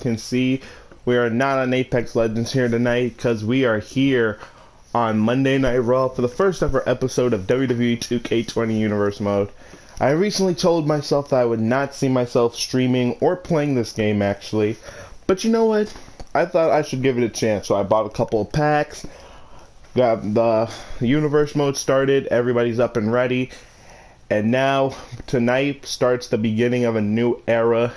can see, we are not on Apex Legends here tonight because we are here on Monday Night Raw for the first ever episode of WWE 2K20 Universe Mode. I recently told myself that I would not see myself streaming or playing this game actually, but you know what? I thought I should give it a chance, so I bought a couple of packs, got the Universe Mode started, everybody's up and ready, and now tonight starts the beginning of a new era.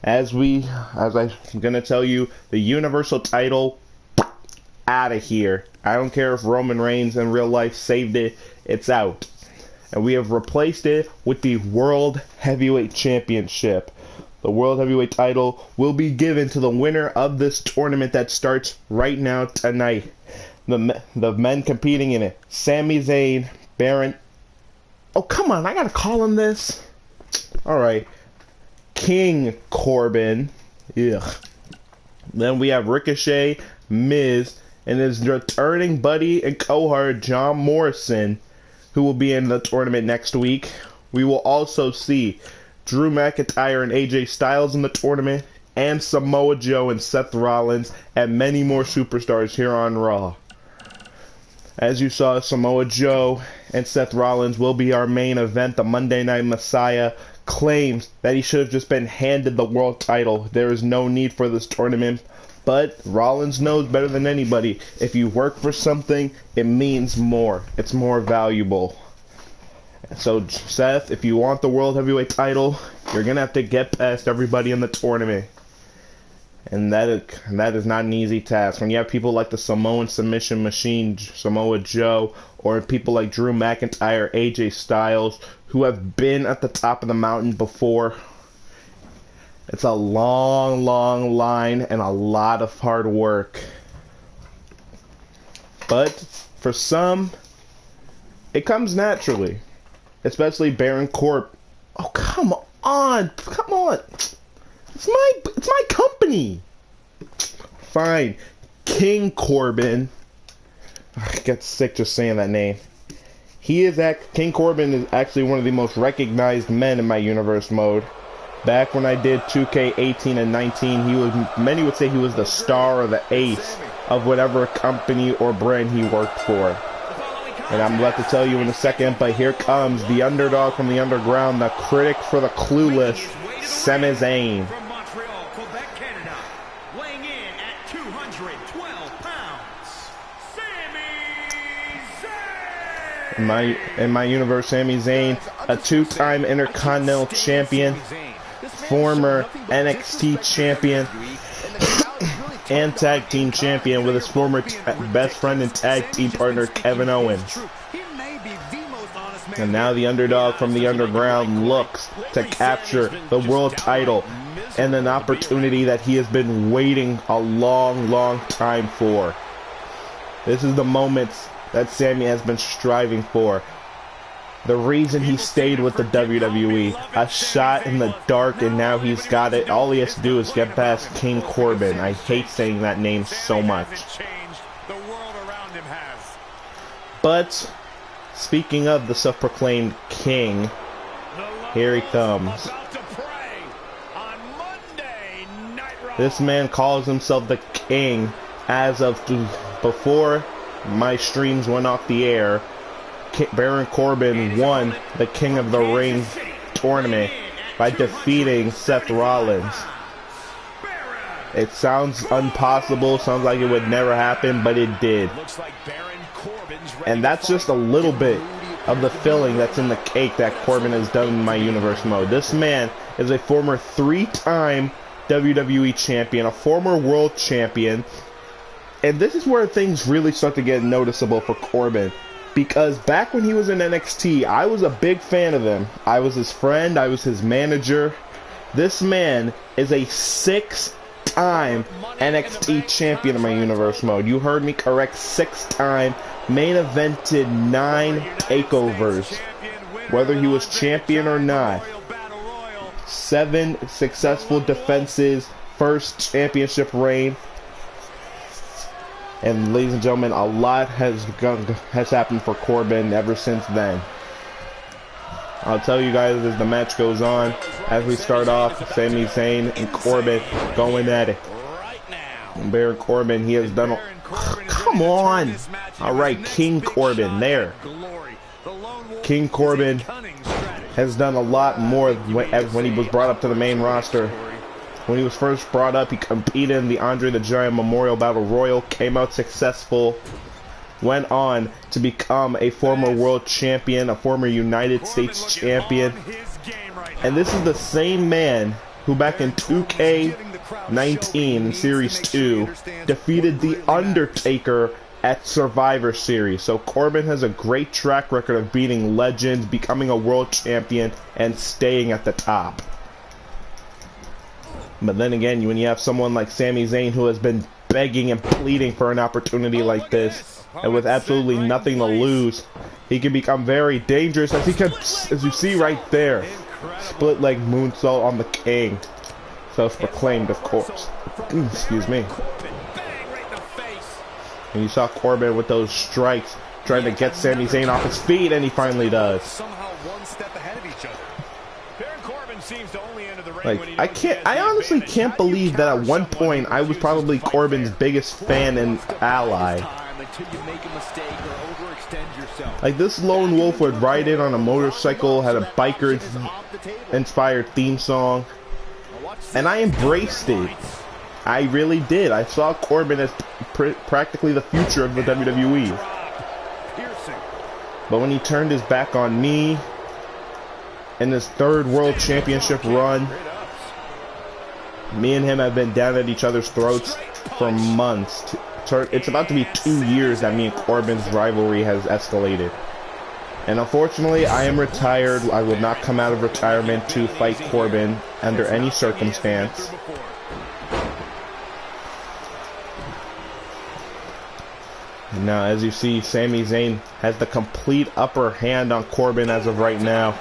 As I'm gonna tell you, the Universal title out of here. I don't care if Roman Reigns in real life saved it, it's out. And we have replaced it with the World Heavyweight Championship. The World Heavyweight title will be given to the winner of this tournament that starts right now tonight. The men competing in it: Sami Zayn, Baron. Oh, come on, I gotta call him this. Alright. King Corbin. Ugh. Then we have Ricochet, Miz, and his returning buddy and cohort John Morrison, who will be in the tournament next week. We will also see Drew McIntyre and AJ Styles in the tournament, and Samoa Joe and Seth Rollins, and many more superstars here on Raw. As you saw, Samoa Joe and Seth Rollins will be our main event. The Monday Night Messiah claims that he should have just been handed the world title. There is no need for this tournament, but Rollins knows better than anybody. If you work for something, it means more. It's more valuable. So, Seth, if you want the World Heavyweight title, you're going to have to get past everybody in the tournament. And that is not an easy task. When you have people like the Samoan Submission Machine, Samoa Joe, or people like Drew McIntyre, AJ Styles, who have been at the top of the mountain before, it's a long, long line and a lot of hard work. But for some, it comes naturally. Especially Baron Corbin. Oh, come on. Come on. It's my company. Fine. King Corbin. I get sick just saying that name. King Corbin is actually one of the most recognized men in my universe mode. Back when I did 2K18 and 19, many would say he was the star or the ace of whatever company or brand he worked for. And I'm about to tell you in a second, but here comes the underdog from the underground, the critic for the clueless, Sami Zayn. In my universe, Sami Zayn, a two-time Intercontinental Champion, former NXT Champion, and Tag Team Champion with his former best friend and tag team partner Kevin Owens. And now the underdog from the underground looks to capture the world title, and an opportunity that he has been waiting a long, long time for. This is the moment that Sami has been striving for. The reason he stayed with the WWE. A shot in the dark, and now he's got it. All he has to do is get past King Corbin. I hate saying that name so much. But, speaking of the self-proclaimed king, here he comes. This man calls himself the king as of before my streams went off the air. Baron Corbin won the King of the Ring tournament by defeating Seth Rollins. It sounds impossible, sounds like it would never happen, but it did. And that's just a little bit of the filling that's in the cake that Corbin has done in my universe mode. This man is a former three-time WWE champion, a former world champion, and this is where things really start to get noticeable for Corbin. Because back when he was in NXT, I was a big fan of him. I was his friend, I was his manager. This man is a six-time NXT champion in my universe mode. You heard me correct, six-time. Main evented 9 takeovers. Whether he was champion or not. 7 successful defenses, first championship reign. And ladies and gentlemen, a lot has happened for Corbin ever since then. I'll tell you guys as the match goes on. As we start off, Sami Zayn and Corbin going at it. Baron Corbin, he has done come on! Alright, King Corbin, there. King Corbin has done a lot more when he was brought up to the main roster. When he was first brought up, he competed in the Andre the Giant Memorial Battle Royal, came out successful, went on to become a former world champion, a former United States champion. And this is the same man who back in 2K19 in Series 2 defeated The Undertaker at Survivor Series. So Corbin has a great track record of beating legends, becoming a world champion, and staying at the top. But then again, when you have someone like Sami Zayn who has been begging and pleading for an opportunity like this, and with absolutely nothing to lose, he can become very dangerous, as you see right there. Split leg moonsault on the King. Self-proclaimed, of course. Excuse me. And you saw Corbin with those strikes, trying to get Sami Zayn off his feet, and he finally does. Like, I honestly can't believe that at one point I was probably Corbin's biggest fan and ally. Like, this lone wolf would ride in on a motorcycle, had a biker-inspired theme song, and I embraced it. I really did. I saw Corbin as practically the future of the WWE. But when he turned his back on me in his third world championship run, me and him have been down at each other's throats for months. It's about to be 2 years that me and Corbin's rivalry has escalated. And unfortunately, I am retired. I will not come out of retirement to fight Corbin under any circumstance. Now, as you see, Sami Zayn has the complete upper hand on Corbin as of right now.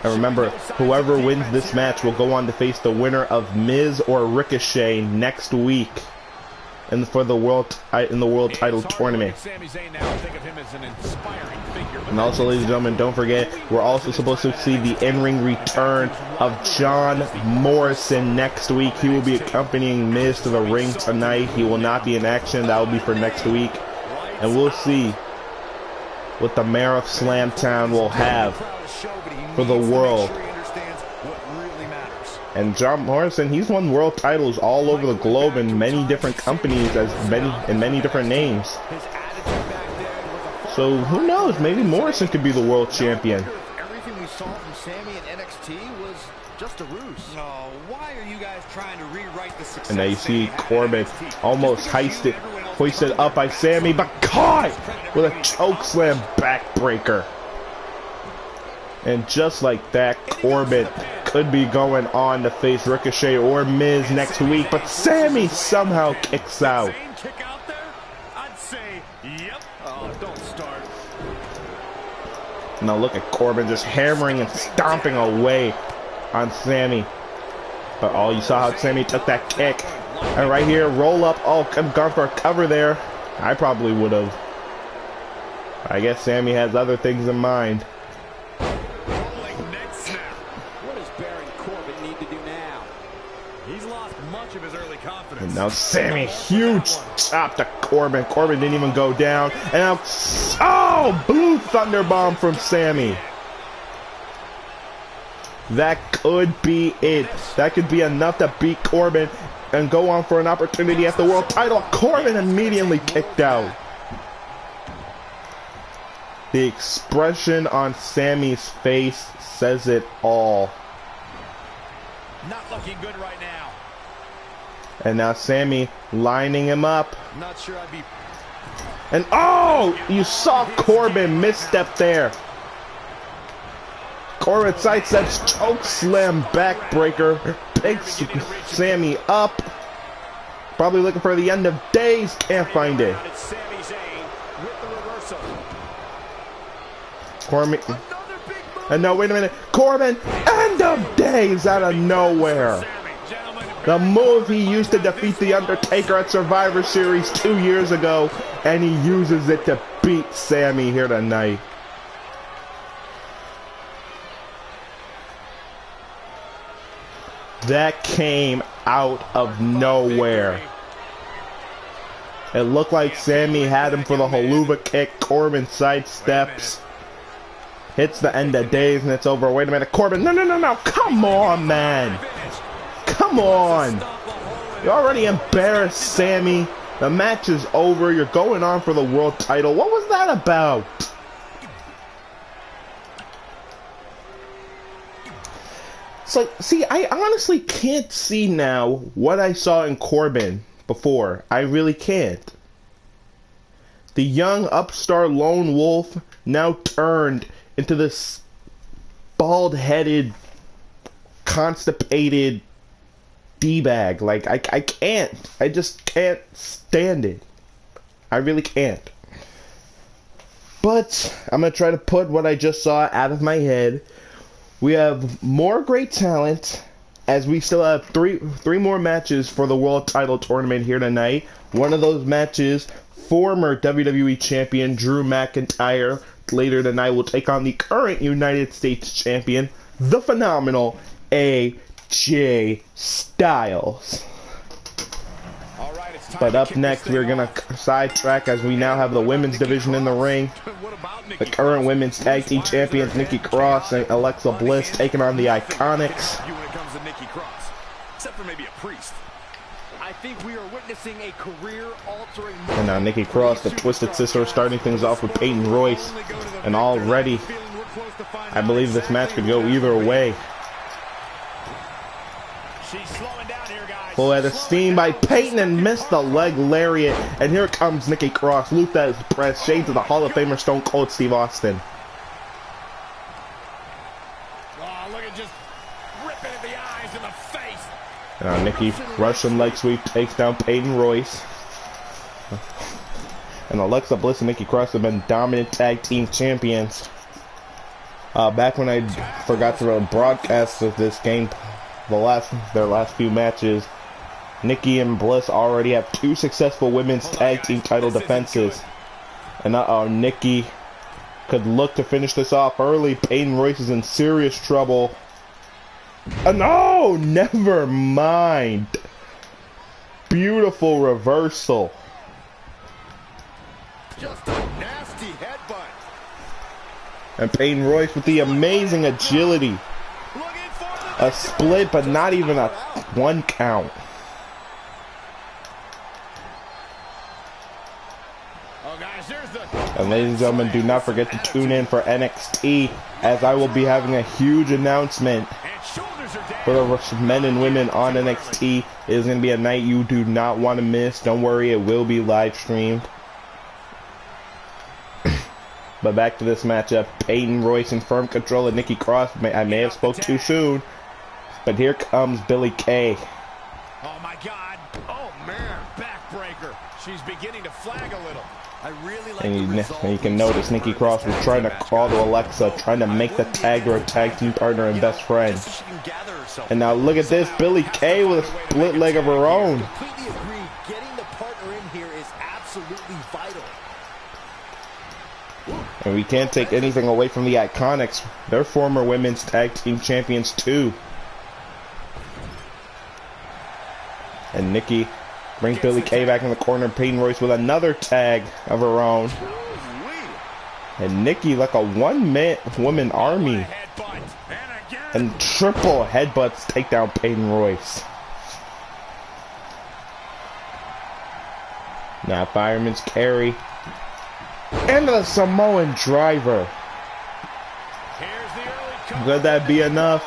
And remember, whoever wins this match will go on to face the winner of Miz or Ricochet next week for the world title tournament. And also, ladies and gentlemen, don't forget, we're also supposed to see the in-ring return of John Morrison next week. He will be accompanying Miz to the ring tonight. He will not be in action. That will be for next week. And we'll see what the mayor of Slamtown will have for the world. And John Morrison, he's won world titles all over the globe in many different companies, in many different names. So who knows? Maybe Morrison could be the world champion. Everything we saw from Sammy in NXT was just a ruse. No, why are you guys trying to rewrite the success? And now you see Corbin almost hoisted up by Sammy, but caught with a chokeslam backbreaker. And just like that, Corbin could be going on to face Ricochet or Miz next week, but Sammy somehow kicks out. Now look at Corbin just hammering and stomping away on Sammy. But oh, you saw how Sammy took that kick. And right here, roll up. Oh, I've gone for a cover there. I probably would have. I guess Sammy has other things in mind. And now Sammy, huge chop to Corbin. Corbin didn't even go down. And now, oh, blue thunderbomb from Sammy. That could be it. That could be enough to beat Corbin and go on for an opportunity at the world title. Corbin immediately kicked out. The expression on Sammy's face says it all. Not looking good right now. And now Sammy lining him up. Not sure I'd be. And oh, you saw Corbin misstep there. Corbin sidesteps, choke slam backbreaker, picks Sammy up. Probably looking for the end of days, can't find it. Corbin. And no, wait a minute. Corbin, end of days out of nowhere. The move he used to defeat The Undertaker at Survivor Series 2 years ago, and he uses it to beat Sammy here tonight. That came out of nowhere. It looked like Sammy had him for the haluva kick. Corbin sidesteps. Hits the end of days and it's over. Wait a minute, Corbin. No. Come on, man. Come on. You already embarrassed Sammy. The match is over. You're going on for the world title. What was that about? It's like, see, I honestly can't see now what I saw in Corbin before. I really can't. The young upstart lone wolf now turned into this bald-headed, constipated D-bag. Like, I can't. I just can't stand it. I really can't. But I'm going to try to put what I just saw out of my head. We have more great talent, as we still have three more matches for the World Title Tournament here tonight. One of those matches, former WWE Champion Drew McIntyre, later tonight will take on the current United States Champion, the phenomenal AJ Styles. But up next, we're going to sidetrack as we now have the women's division in the ring. The current women's tag team champions, Nikki Cross and Alexa Bliss, taking on the Iconics. And now Nikki Cross, the Twisted Sister, starting things off with Peyton Royce. And already, I believe this match could go either way. Full head of steam by Peyton and missed the leg lariat. And here comes Nikki Cross. Luther press shades of the Hall of Famer Stone Cold Steve Austin. Oh, look at just ripping at the eyes in the face. Now Nikki Russian leg sweep takes down Peyton Royce. And Alexa Bliss and Nikki Cross have been dominant tag team champions. Back when I forgot to broadcast this game, their last few matches, Nikki and Bliss already have 2 successful women's tag team title defenses. And Nikki could look to finish this off early. Peyton Royce is in serious trouble. No, never mind. Beautiful reversal. Just a nasty headbutt. And Peyton Royce with the amazing agility. A split, but not even a 1 count. And ladies and gentlemen, do not forget to tune in for NXT, as I will be having a huge announcement for the men and women on NXT. It is going to be a night you do not want to miss. Don't worry, it will be live streamed. But back to this matchup, Peyton Royce in firm control of Nikki Cross. I may have spoke too soon, but here comes Billie Kay. Oh my God! Oh man, backbreaker. She's beginning to flag a little. I really like and you can notice Nikki Cross was trying to crawl to Alexa, trying to make the tag her tag team partner and best friend. And now look at this, Billie Kay with a split leg of her own. Completely agree. Getting the partner in here is absolutely vital. And we can't take anything away from the Iconics. They're former women's tag team champions too. And Nikki brings Billie Kay back in the corner. Peyton Royce with another tag of her own. And Nikki like a one-man woman army. And triple headbutts take down Peyton Royce. Now Fireman's carry. And the Samoan driver. Could that be enough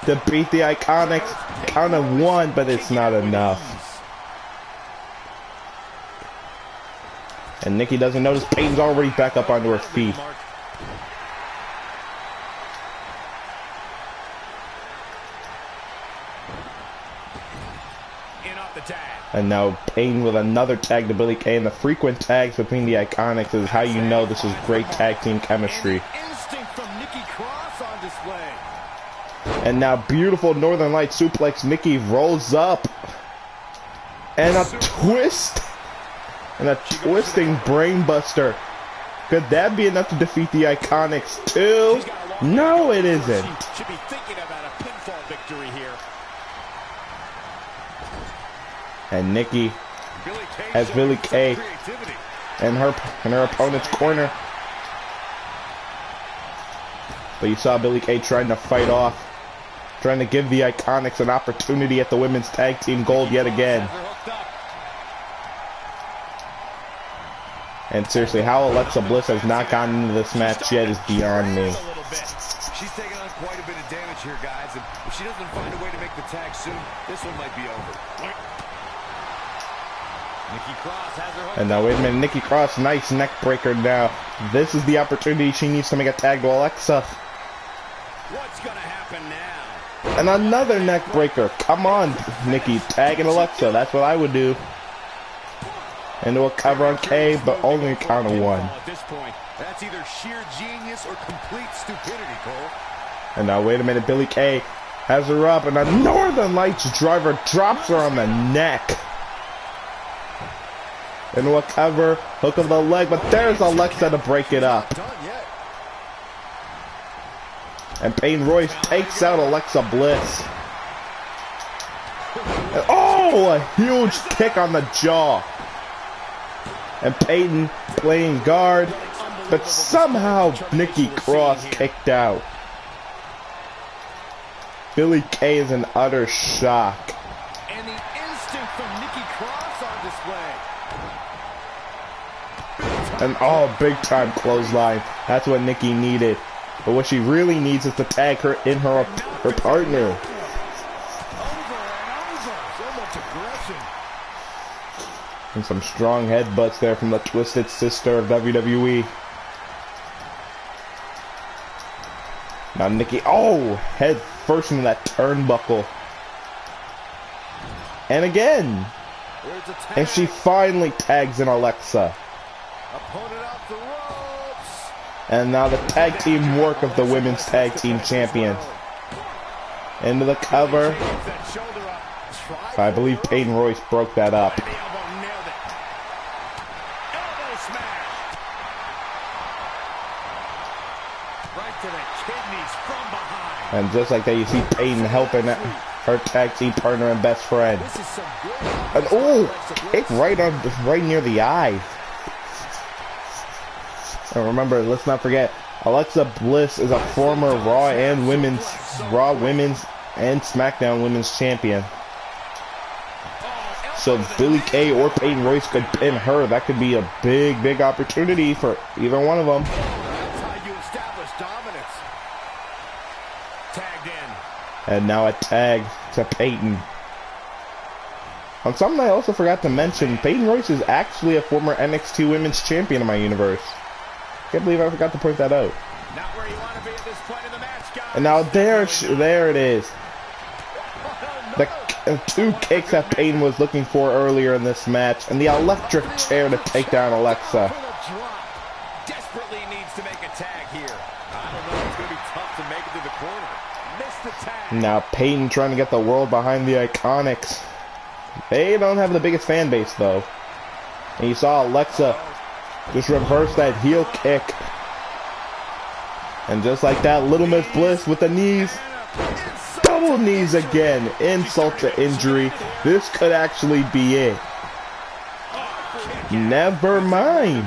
to beat the Iconics? Count of 1, but it's not enough. And Nikki doesn't notice Peyton's already back up onto her feet. And now Peyton with another tag to Billie Kay, and the frequent tags between the Iconics is how you know this is great tag team chemistry. And now beautiful Northern Light suplex. Nikki rolls up. And a twist. And a twisting brainbuster. Could that be enough to defeat the Iconics too? No, it isn't. Should be thinking about a pinfall victory here. And Nikki has Billie Kay in her opponent's corner. But you saw Billie Kay trying to fight off, trying to give the Iconics an opportunity at the women's tag team gold yet again. And seriously, how Alexa Bliss has not gotten into this match yet is beyond me. She's taking on quite a bit of damage here, guys, and if she doesn't find a way to make the tag soon, this one might be over. Nikki Cross has her hook. And now, wait a minute, Nikki Cross, nice neck breaker now. This is the opportunity she needs to make a tag to Alexa. What's gonna happen now? And another neck breaker. Come on, Nikki, tagging Alexa. That's what I would do. Into a cover on Kay, but only a count of one. At this point, that's either sheer genius or complete stupidity, Cole. And now, wait a minute, Billie Kay has her up, and a Northern Lights driver drops her on the neck. Into a cover, hook of the leg, but there's Alexa to break it up. And Peyton Royce takes out Alexa Bliss. And, oh, a huge kick on the jaw. And Peyton playing guard, but somehow Nikki Cross kicked out. Billie Kay is in utter shock. And the instinct from Nikki Cross on display. And oh, big time clothesline. That's what Nikki needed. But what she really needs is to tag her in her partner. Over and over. So much aggression. And some strong headbutts there from the Twisted Sister of WWE. Now Nikki, oh, head first into that turnbuckle. And again. And she finally tags in Alexa. Opponent off the ropes. And now the tag team work of the women's tag team champions. Into the cover. I believe Peyton Royce broke that up. And just like that, you see Peyton helping her tag team partner and best friend. And oh, kick right near the eye. And remember, let's not forget, Alexa Bliss is a former Raw Women's and SmackDown Women's champion. So if Billie Kay or Peyton Royce could pin her, that could be a big opportunity for either one of them. That's how you establish dominance. Tagged in. And now a tag to Peyton. On something I also forgot to mention, Peyton Royce is actually a former NXT Women's Champion in my universe. Can't believe I forgot to point that out. Not where you want to be at this point in the match, guys. And now there it is. The two kicks that Peyton was looking for earlier in this match, and the electric chair to take down Alexa. Desperately needs to make a tag here. I don't know. It's going to be tough to make it to the corner. Missed the tag. Now Peyton trying to get the world behind the Iconics. They don't have the biggest fan base though. And you saw Alexa just reverse that heel kick. And just like that, Little Miss Bliss with the knees. Double knees again. Insult to injury. This could actually be it. Never mind.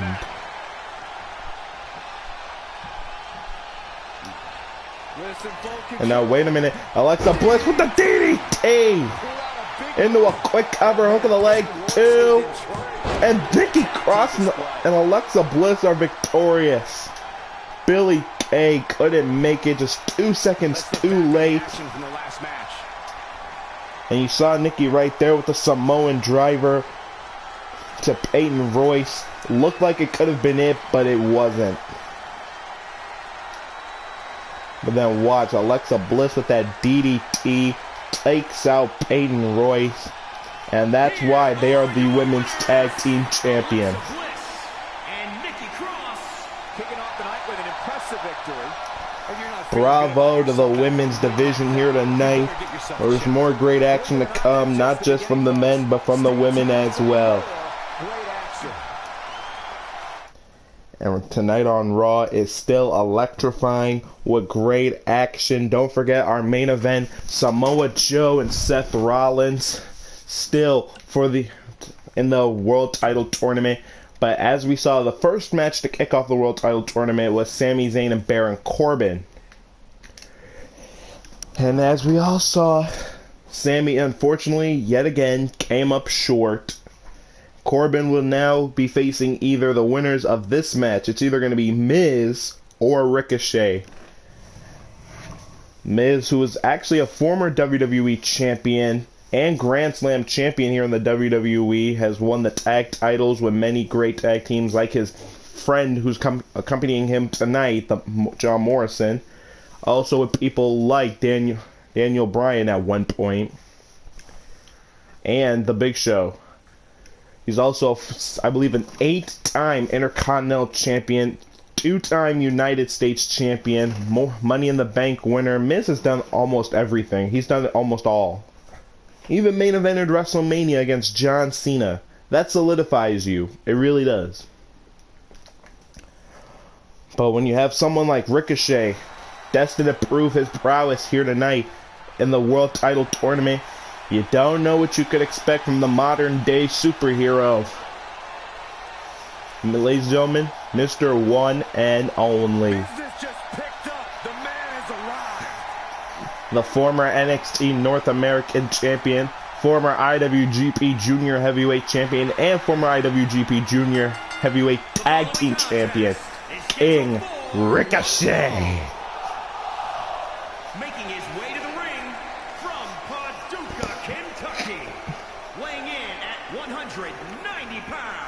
And now wait a minute. Alexa Bliss with the DDT. Into a quick cover, hook of the leg, 2. And Nikki Cross and Alexa Bliss are victorious. Billie Kay couldn't make it, just 2 seconds too late. And you saw Nikki right there with the Samoan driver to Peyton Royce. Looked like it could have been it, but it wasn't. But then watch, Alexa Bliss with that DDT takes out Peyton Royce. And that's why they are the women's tag team champions. Bravo to the women's division here tonight. There's more great action to come, not just from the men, but from the women as well. And tonight on Raw is still electrifying with great action. Don't forget our main event, Samoa Joe and Seth Rollins. still in the world title tournament. But as we saw, the first match to kick off the world title tournament was Sami Zayn and Baron Corbin. And as we all saw, Sami unfortunately yet again came up short. Corbin will now be facing either the winners of this match. It's either going to be Miz or Ricochet. Miz, who is actually a former WWE champion and Grand Slam champion here in the WWE, has won the tag titles with many great tag teams like his friend who's accompanying him tonight, John Morrison. Also with people like Daniel Bryan at one point. And The Big Show. He's also, I believe, an 8-time Intercontinental Champion, 2-time United States Champion, Money in the Bank winner. Miz has done almost everything. He's done it almost all. Even main evented WrestleMania against John Cena. That solidifies you. It really does. But when you have someone like Ricochet, destined to prove his prowess here tonight in the World Title Tournament, you don't know what you could expect from the modern day superhero. Ladies and gentlemen, Mr. One and Only. The former NXT North American Champion, former IWGP Junior Heavyweight Champion, and former IWGP Junior Heavyweight Tag Team Champion, King Ricochet. Making his way to the ring from Paducah, Kentucky, weighing in at 190 pounds,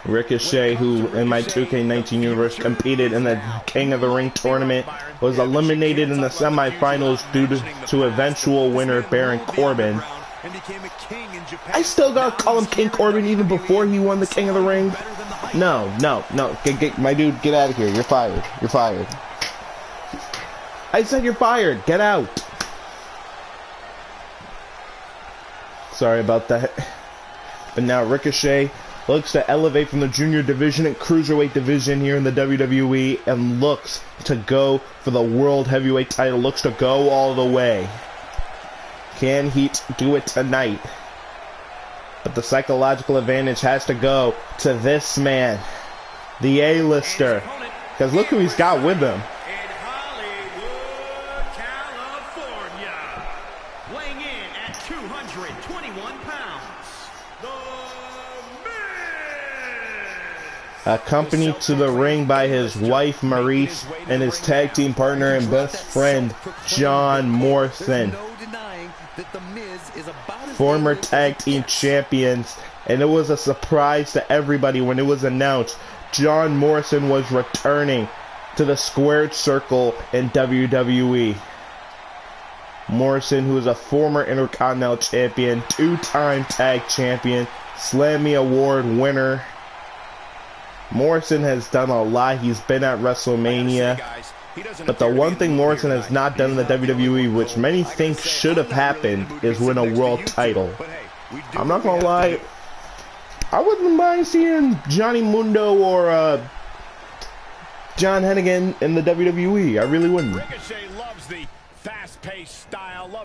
Ricochet, who in my 2K19 universe competed in the King of the Ring tournament, was eliminated in the semifinals due to eventual winner Baron Corbin. I still gotta call him King Corbin even before he won the King of the Ring. No. My dude, get out of here. You're fired. You're fired. I said you're fired. Get out. Sorry about that. But now Ricochet looks to elevate from the junior division and cruiserweight division here in the WWE and looks to go for the world heavyweight title. Looks to go all the way. Can he do it tonight? But the psychological advantage has to go to this man, the A-lister. Because look who he's got with him. in Hollywood, California, weighing in at 221 pounds, The Miz. Accompanied to the ring by his wife Maurice and his tag team partner and best friend John Morrison. Former tag team champions, and it was a surprise to everybody when it was announced John Morrison was returning to the squared circle in WWE. Morrison, who is a former Intercontinental Champion, 2-time tag champion, Slammy Award winner. Morrison has done a lot. He's been at WrestleMania. But the one thing Morrison has not done in the WWE, which many think should have happened, is win a world title. I'm not gonna lie, I wouldn't mind seeing Johnny Mundo or John Hennigan in the WWE. I really wouldn't.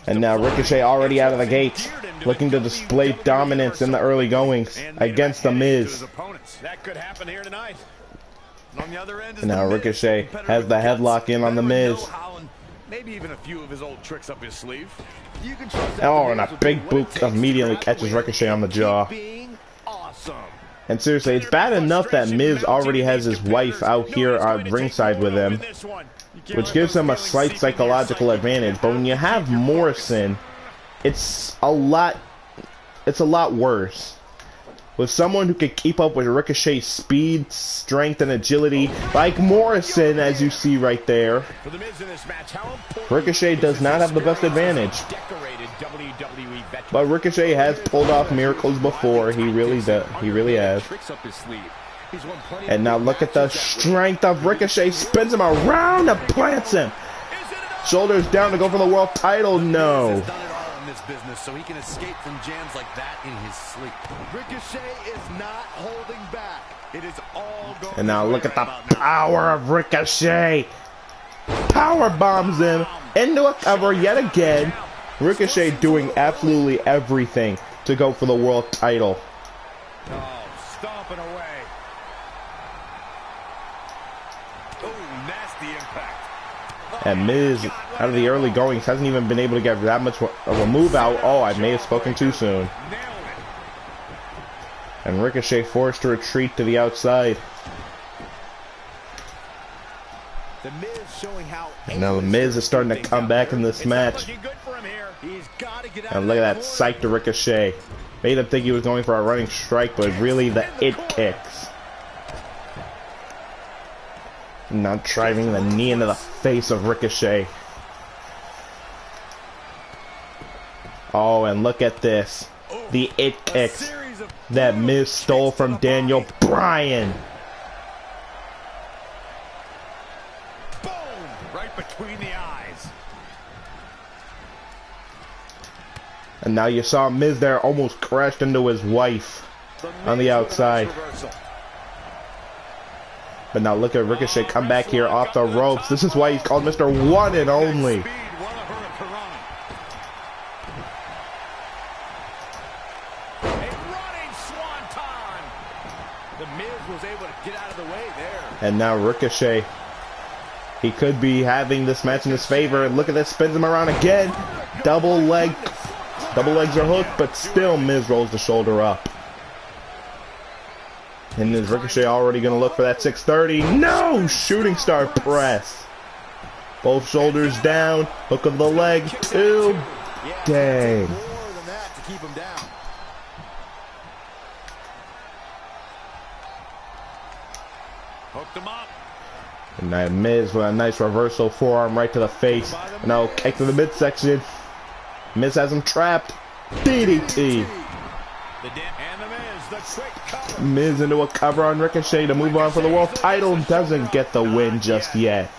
And now Ricochet already out of the gate, looking to display dominance in the early goings against The Miz. That could happen here tonight. On the other end, and now Ricochet has the headlock in on The Miz. Maybe even a few of his old tricks up his sleeve. Oh, and a big boot immediately catches Ricochet on the jaw. And seriously, it's bad enough that Miz already has his wife out here on ringside with him, which gives him a slight psychological advantage. But when you have Morrison, it's a lot worse. With someone who can keep up with Ricochet's speed, strength, and agility, like Morrison, as you see right there, Ricochet does not have the best advantage. But Ricochet has pulled off miracles before. He really does. He really has. And now look at the strength of Ricochet. Spins him around and plants him. Shoulders down to go for the world title. No. Business so he can escape from jams like that in his sleep. Ricochet is not holding back. It is all going. And now look at the power of Ricochet. power bombs him into a cover yet again. Ricochet doing absolutely everything to go for the world title. Oh, stomping away. Oh, nasty impact. And Miz, out of the early goings, hasn't even been able to get that much of a move out. Oh, I may have spoken too soon. And Ricochet forced to retreat to the outside. The Miz showing how And now the Miz is starting to come back in this match. And look at that psych to Ricochet. Made him think he was going for a running strike, but really the it kicks. Not driving the knee into the face of Ricochet. Oh, and look at this. The it kicks that Miz stole from Daniel Bryan. Boom! Right between the eyes. And now you saw Miz there almost crashed into his wife on the outside. But now look at Ricochet come back here off the ropes. This is why he's called Mr. One and Only. And now Ricochet, he could be having this match in his favor. And look at this, spins him around again. Double legs are hooked, but still Miz rolls the shoulder up. And is Ricochet already going to look for that 630? No! Shooting star press. Both shoulders down. Hook of the leg. Two. Dang. Hooked him up. And now Miz with a nice reversal forearm right to the face. And now kick to the midsection. Miz has him trapped. DDT. Miz into a cover on Ricochet to move on for the world title. Doesn't get the win just yet.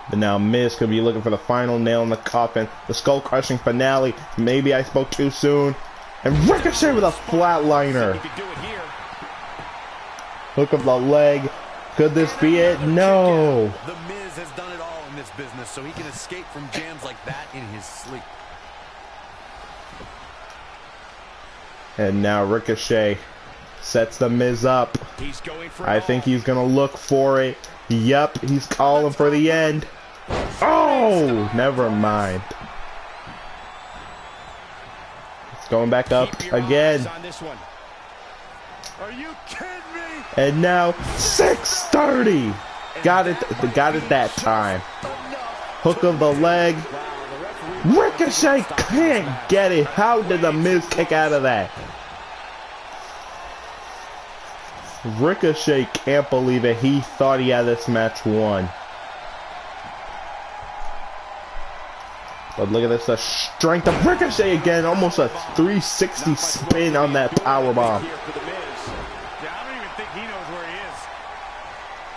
But now Miz could be looking for the final nail in the coffin. The skull crushing finale. Maybe I spoke too soon. And Ricochet with a flatliner. Hook of the leg. Could this be it? No. The Miz has done it all in this business, so he can escape from jams like that in his sleep. And now Ricochet sets the Miz up. I think he's going to look for it. Yep, he's calling for the end. Oh, never mind. It's going back up again. Are you kidding me? And now 630. Got it that time. Hook of the leg. Ricochet can't get it. How did the Miz kick out of that? Ricochet can't believe it. He thought he had this match won. But look at this, the strength of Ricochet again. Almost a 360 spin on that powerbomb.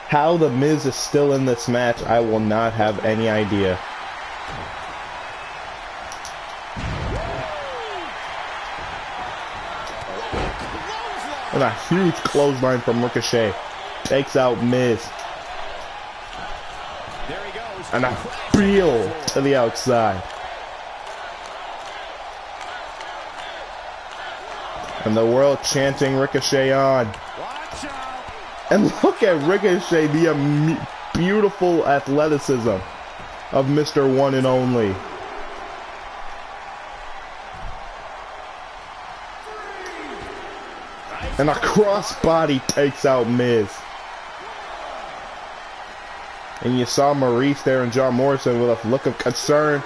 How the Miz is still in this match, I will not have any idea. And a huge clothesline from Ricochet. Takes out Miz. And a heel to the outside. And the world chanting Ricochet on. And look at Ricochet, the beautiful athleticism of Mr. One and Only. And a crossbody takes out Miz. And you saw Maurice there and John Morrison with a look of concern.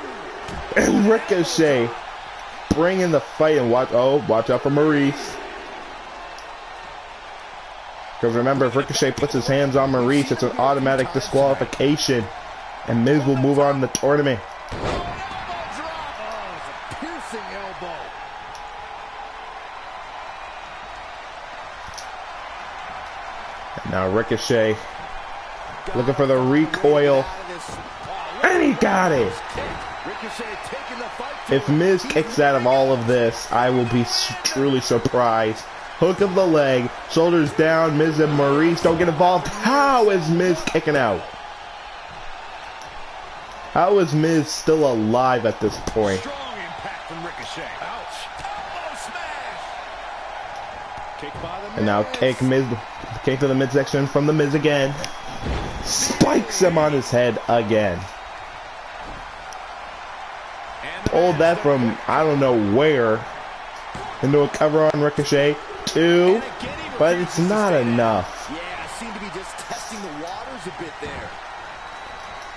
And Ricochet bringing the fight. And watch out for Maurice. Because remember, if Ricochet puts his hands on Maurice, it's an automatic disqualification. And Miz will move on to the tournament. Now Ricochet looking for the recoil. And he got it. If Miz kicks out of all of this, I will be truly surprised. Hook of the leg. Shoulders down. Miz and Maurice don't get involved. How is Miz kicking out? How is Miz still alive at this point? Strong impact from Ricochet. Ouch. Elbow smash. Kick by the Miz. And now kick to the midsection from the Miz again. Spikes him on his head again. Pulled that from I don't know where into a cover on Ricochet. 2, but it's not enough. Yeah, seem to be just testing the waters a bit there.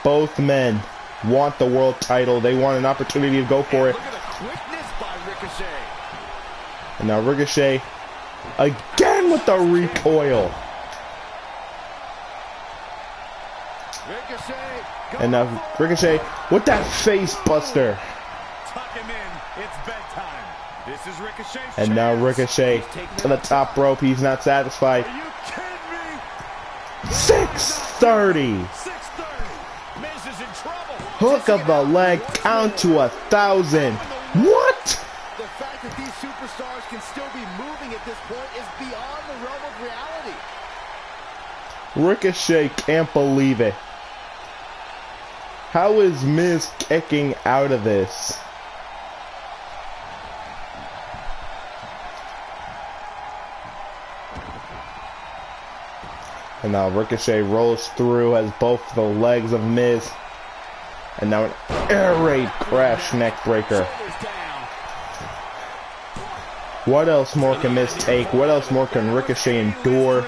Both men want the world title. They want an opportunity to go for it. Look at the quickness by Ricochet. And now Ricochet again with the recoil. Ricochet. And now Ricochet with that face buster. Tuck him in. It's bedtime. This is Ricochet's And now chance. Ricochet to the top rope. He's not satisfied. Are you kidding me? 630. 630. Miz is in trouble. Hook of the leg. Count to 1,000. What? The fact that these superstars can still be moving at this point is beyond the realm of reality. Ricochet can't believe it. How is Miz kicking out of this? And now Ricochet rolls through as both the legs of Miz. And now an air raid crash neck breaker. What else more can Miz take? What else more can Ricochet endure?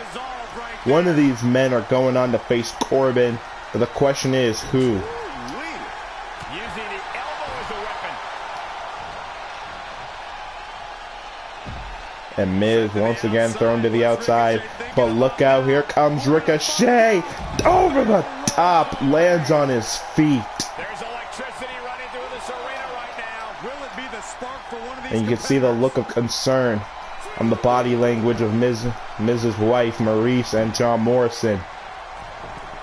One of these men are going on to face Corbin. But the question is, who? Using the elbow as a weapon. And Miz once again thrown to the outside. But look out, here comes Ricochet. Over the top, lands on his feet. There's electricity running through this arena right now. Will it be the spark for one of these? And you can see the look of concern on the body language of Miz's wife, Maurice, and John Morrison.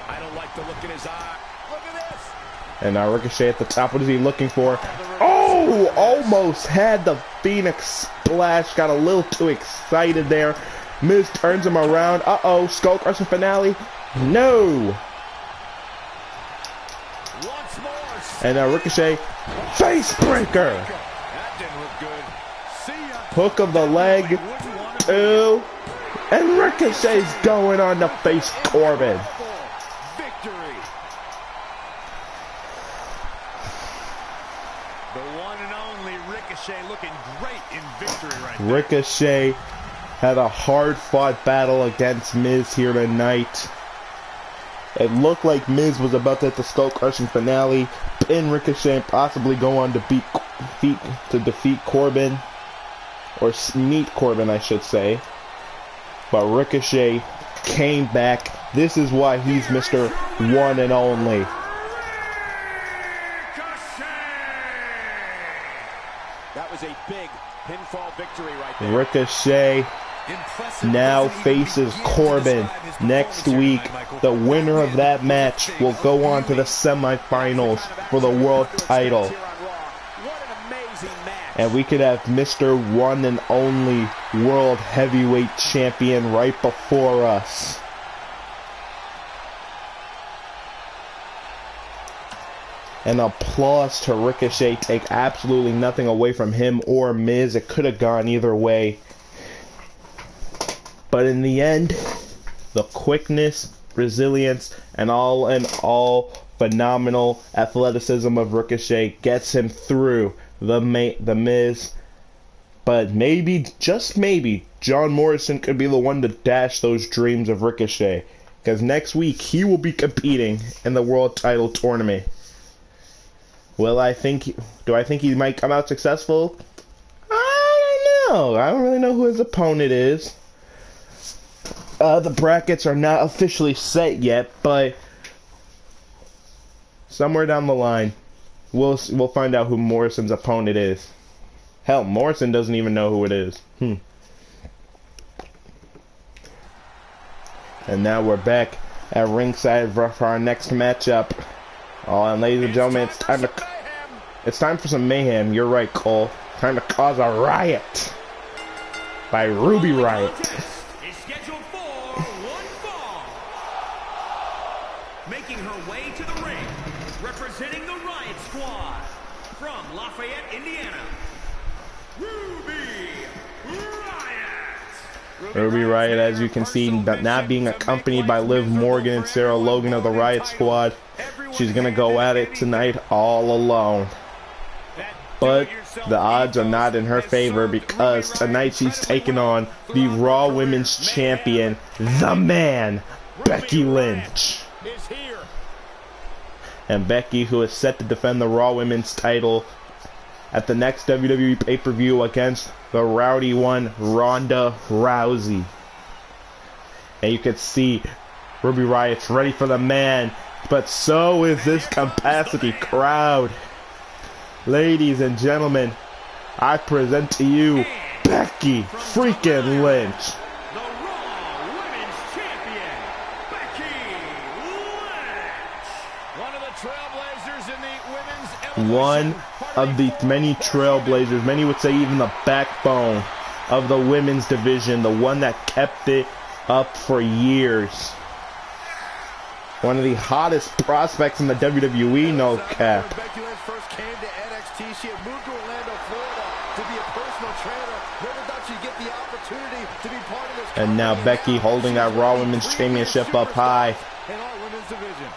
I don't like the look in his eye. Look at this. And now Ricochet at the top. What is he looking for? Oh, almost had the Phoenix splash. Got a little too excited there. Miz turns him around. Uh-oh, Skull Crusher finale. No. Once more. And now Ricochet, face breaker. That didn't look good. See ya. Hook of the leg. Wouldn't want to 2. And Ricochet's going on to face Corbin. victory. The one and only Ricochet looking great in victory right there. Ricochet had a hard-fought battle against Miz here tonight. It looked like Miz was about to hit the skull-crushing finale, pin Ricochet, and possibly go on to defeat Corbin, or meet Corbin, I should say. But Ricochet came back. This is why he's Mr. One and Only. That was a big pinfall victory right there. Ricochet now faces Corbin next week. The winner of that match will go on to the semifinals for the world title. And we could have Mr. One and Only World Heavyweight Champion right before us. And applause to Ricochet. Take absolutely nothing away from him or Miz. It could have gone either way. But in the end, the quickness, resilience, and all in all phenomenal athleticism of Ricochet gets him through the Miz. But maybe, just maybe, John Morrison could be the one to dash those dreams of Ricochet. Because next week, he will be competing in the world title tournament. Do I think he might come out successful? I don't know. I don't really know who his opponent is. The brackets are not officially set yet, but somewhere down the line, we'll find out who Morrison's opponent is. Hell, Morrison doesn't even know who it is. And now we're back at ringside for our next matchup. Oh, and ladies and gentlemen, it's time for some mayhem. You're right, Cole. Time to cause a riot. by Ruby Riott. Is scheduled for one fall. Making her way to the ring, representing the Riott Squad from Lafayette, Indiana, Ruby Riott. Ruby Riott, as you can see, not being accompanied by Liv Morgan and Sarah Logan of the Riott Squad. She's going to go at it tonight all alone. But the odds are not in her favor because tonight she's taking on the Raw Women's Champion, the man, Becky Lynch. And Becky, who is set to defend the Raw Women's title at the next WWE pay-per-view against the rowdy one, Ronda Rousey. And you can see Ruby Riott's ready for the man, but so is this capacity crowd. Ladies and gentlemen, I present to you Becky freaking Lynch. The Raw Women's Champion, Becky Lynch. One of the trailblazers in the women's evolution. One of the many trailblazers, many would say even the backbone of the women's division, the one that kept it up for years. One of the hottest prospects in the WWE, no cap. Becky Lynch first came to NXT. She had moved to Orlando, Florida to be a personal trainer. Never thought she'd get the opportunity to be part of this. And now Becky holding that Raw Women's Championship up high. In all women's division.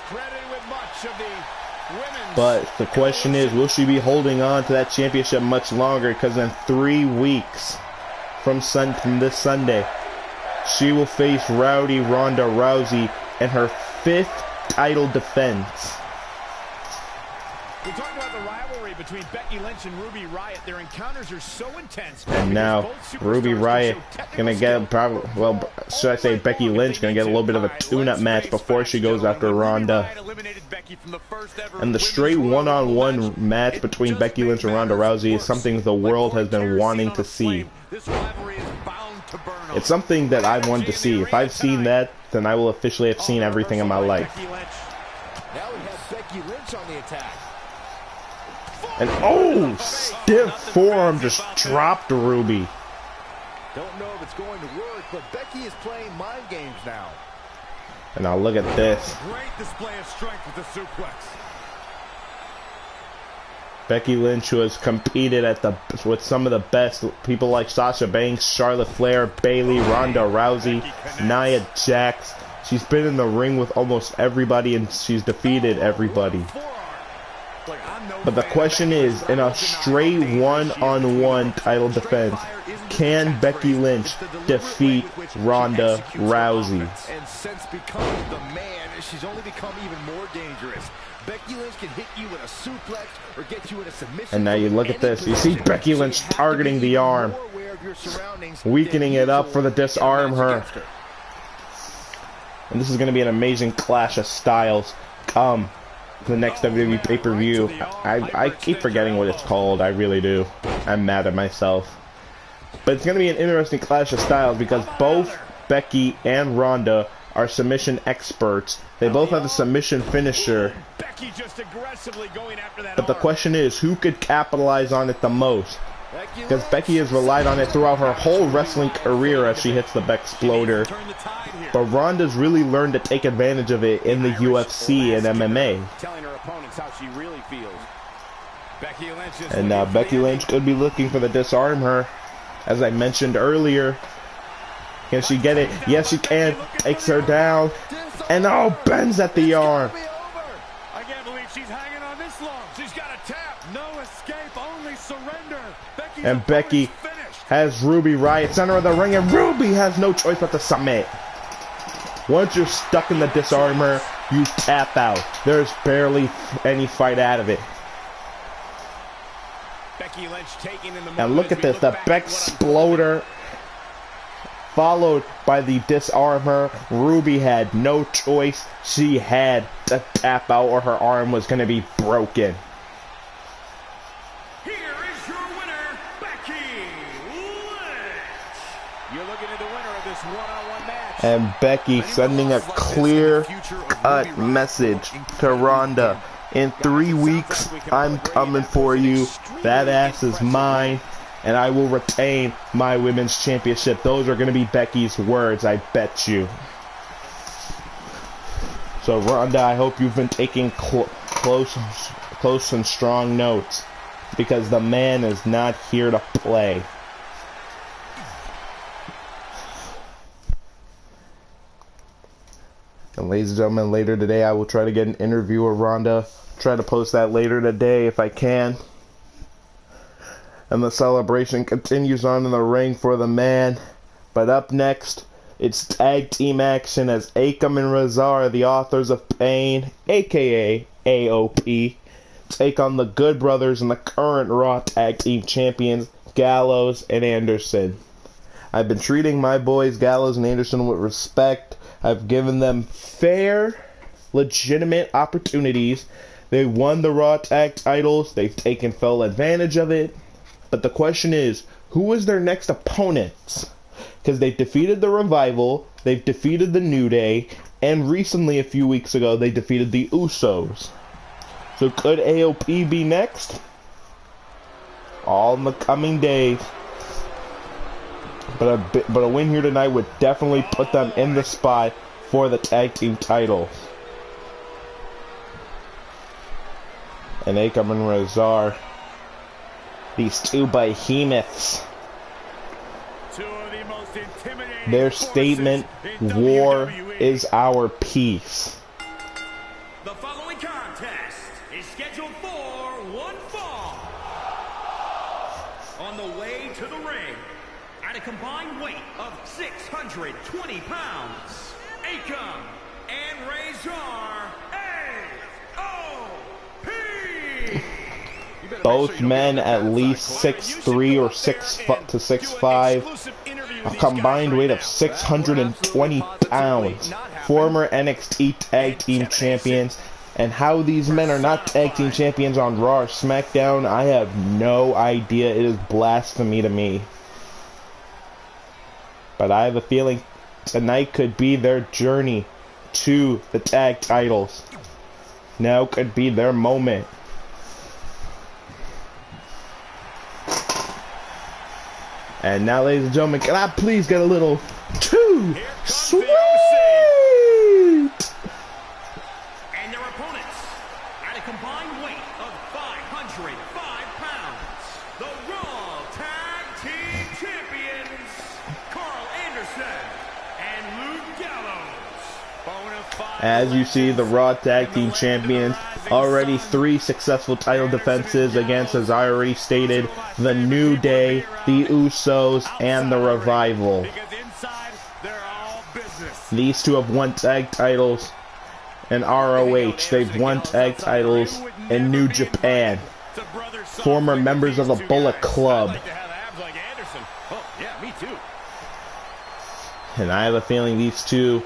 Credited with much of the women's. But the question is, will she be holding on to that championship much longer? Because in 3 weeks from this Sunday, she will face Rowdy Ronda Rousey in her 5th title defense. We talked about the rivalry between Becky Lynch and Ruby Riott. Their encounters are so intense. And now Ruby Riott gonna get probably, well, should I say Becky Lynch gonna get a little bit of a tune-up match before she goes after Ronda. And the straight one-on-one match between Becky Lynch and Ronda Rousey is something the world has been wanting to see. It's something that I wanted to see. If I've seen that, then I will officially have seen everything in my life. Now we have Becky Lynch on the attack. And oh, stiff forearm just dropped Ruby. Don't know if it's going to work, but Becky is playing mind games now. And now look at this. Great display of strength with the suplex. Becky Lynch, who has competed with some of the best people like Sasha Banks, Charlotte Flair, Bayley, Ronda Rousey, Nia Jax. She's been in the ring with almost everybody and she's defeated everybody. But the question is, in a straight one-on-one title defense, can Becky Lynch defeat Ronda Rousey? And since becoming the man, she's only become even more dangerous. Becky Lynch can hit you with a suplex or get you in a submission. And now you look at this. You see Becky Lynch targeting the arm, weakening it up for the disarm her. And this is going to be an amazing clash of styles come the next WWE pay-per-view. I keep forgetting what it's called. I really do. I'm mad at myself. But it's going to be an interesting clash of styles because both Becky and Ronda are submission experts. They both have a submission finisher. But the question is, who could capitalize on it the most? Because Becky has relied on it throughout her whole wrestling career as she hits the Bexploder. But Ronda's really learned to take advantage of it in the UFC and MMA. And now Becky Lynch could be looking for the disarm her. As I mentioned earlier. Can she get it? Yes, she can. Takes her down. And oh, bends at the arm. I can't believe she's hanging on this long. She's got a tap. No escape, only surrender. And Becky has Ruby Riott center of the ring, and Ruby has no choice but to submit. Once you're stuck in the disarmor, you tap out. There's barely any fight out of it. Becky Lynch taking in the and look at this, the Bexploder followed by the disarmor. Ruby had no choice. She had to tap out or her arm was going to be broken. Here is your winner, Becky Lynch. You're looking at the winner of this one-on-one match. And Becky sending a clear-cut message to Ronda. In 3 weeks, I'm coming for you. That ass is mine. and I will retain my women's championship. Those are going to be Becky's words, I bet you. So Ronda, I hope you've been taking close and strong notes, because the man is not here to play. And ladies and gentlemen, later today I will try to get an interview with Ronda. Try to post that later today if I can. And the celebration continues on in the ring for the man. But up next, it's tag team action as Akam and Razar, the authors of Pain, aka AOP, take on the Good Brothers and the current Raw tag team champions, Gallows and Anderson. I've been treating my boys Gallows and Anderson with respect. I've given them fair, legitimate opportunities. They won the Raw tag titles. They've taken full advantage of it. But the question is, who is their next opponents? Because they've defeated the Revival, they've defeated the New Day, and recently, a few weeks ago, they defeated the Usos. So could AOP be next? All in the coming days. But a win here tonight would definitely put them in the spot for the tag team titles. And Akam and Razar, these two behemoths, their statement, war is our peace. The following contest is scheduled for one fall. On the way to the ring, at a combined weight of 620 pounds, Akam and Razor, AOP! Both men at least 6'3" or 6 to 6'5", a combined weight of 620 pounds, former NXT Tag Team Champions, and how these men are not Tag Team Champions on Raw or SmackDown, I have no idea. It is blasphemy to me. But I have a feeling tonight could be their journey to the tag titles. Now could be their moment. And now, ladies and gentlemen, can I please get a little too sweet? And their opponents, at a combined weight of 505 pounds, the Raw Tag Team Champions, Carl Anderson and Luke Gallows. As you see, the Raw Tag Team Champions, already 3 successful title defenses against, as I already stated, the New Day, the Usos, and the Revival. These two have won tag titles in ROH. They've won tag titles in New Japan. Former members of the Bullet Club. And I have a feeling these two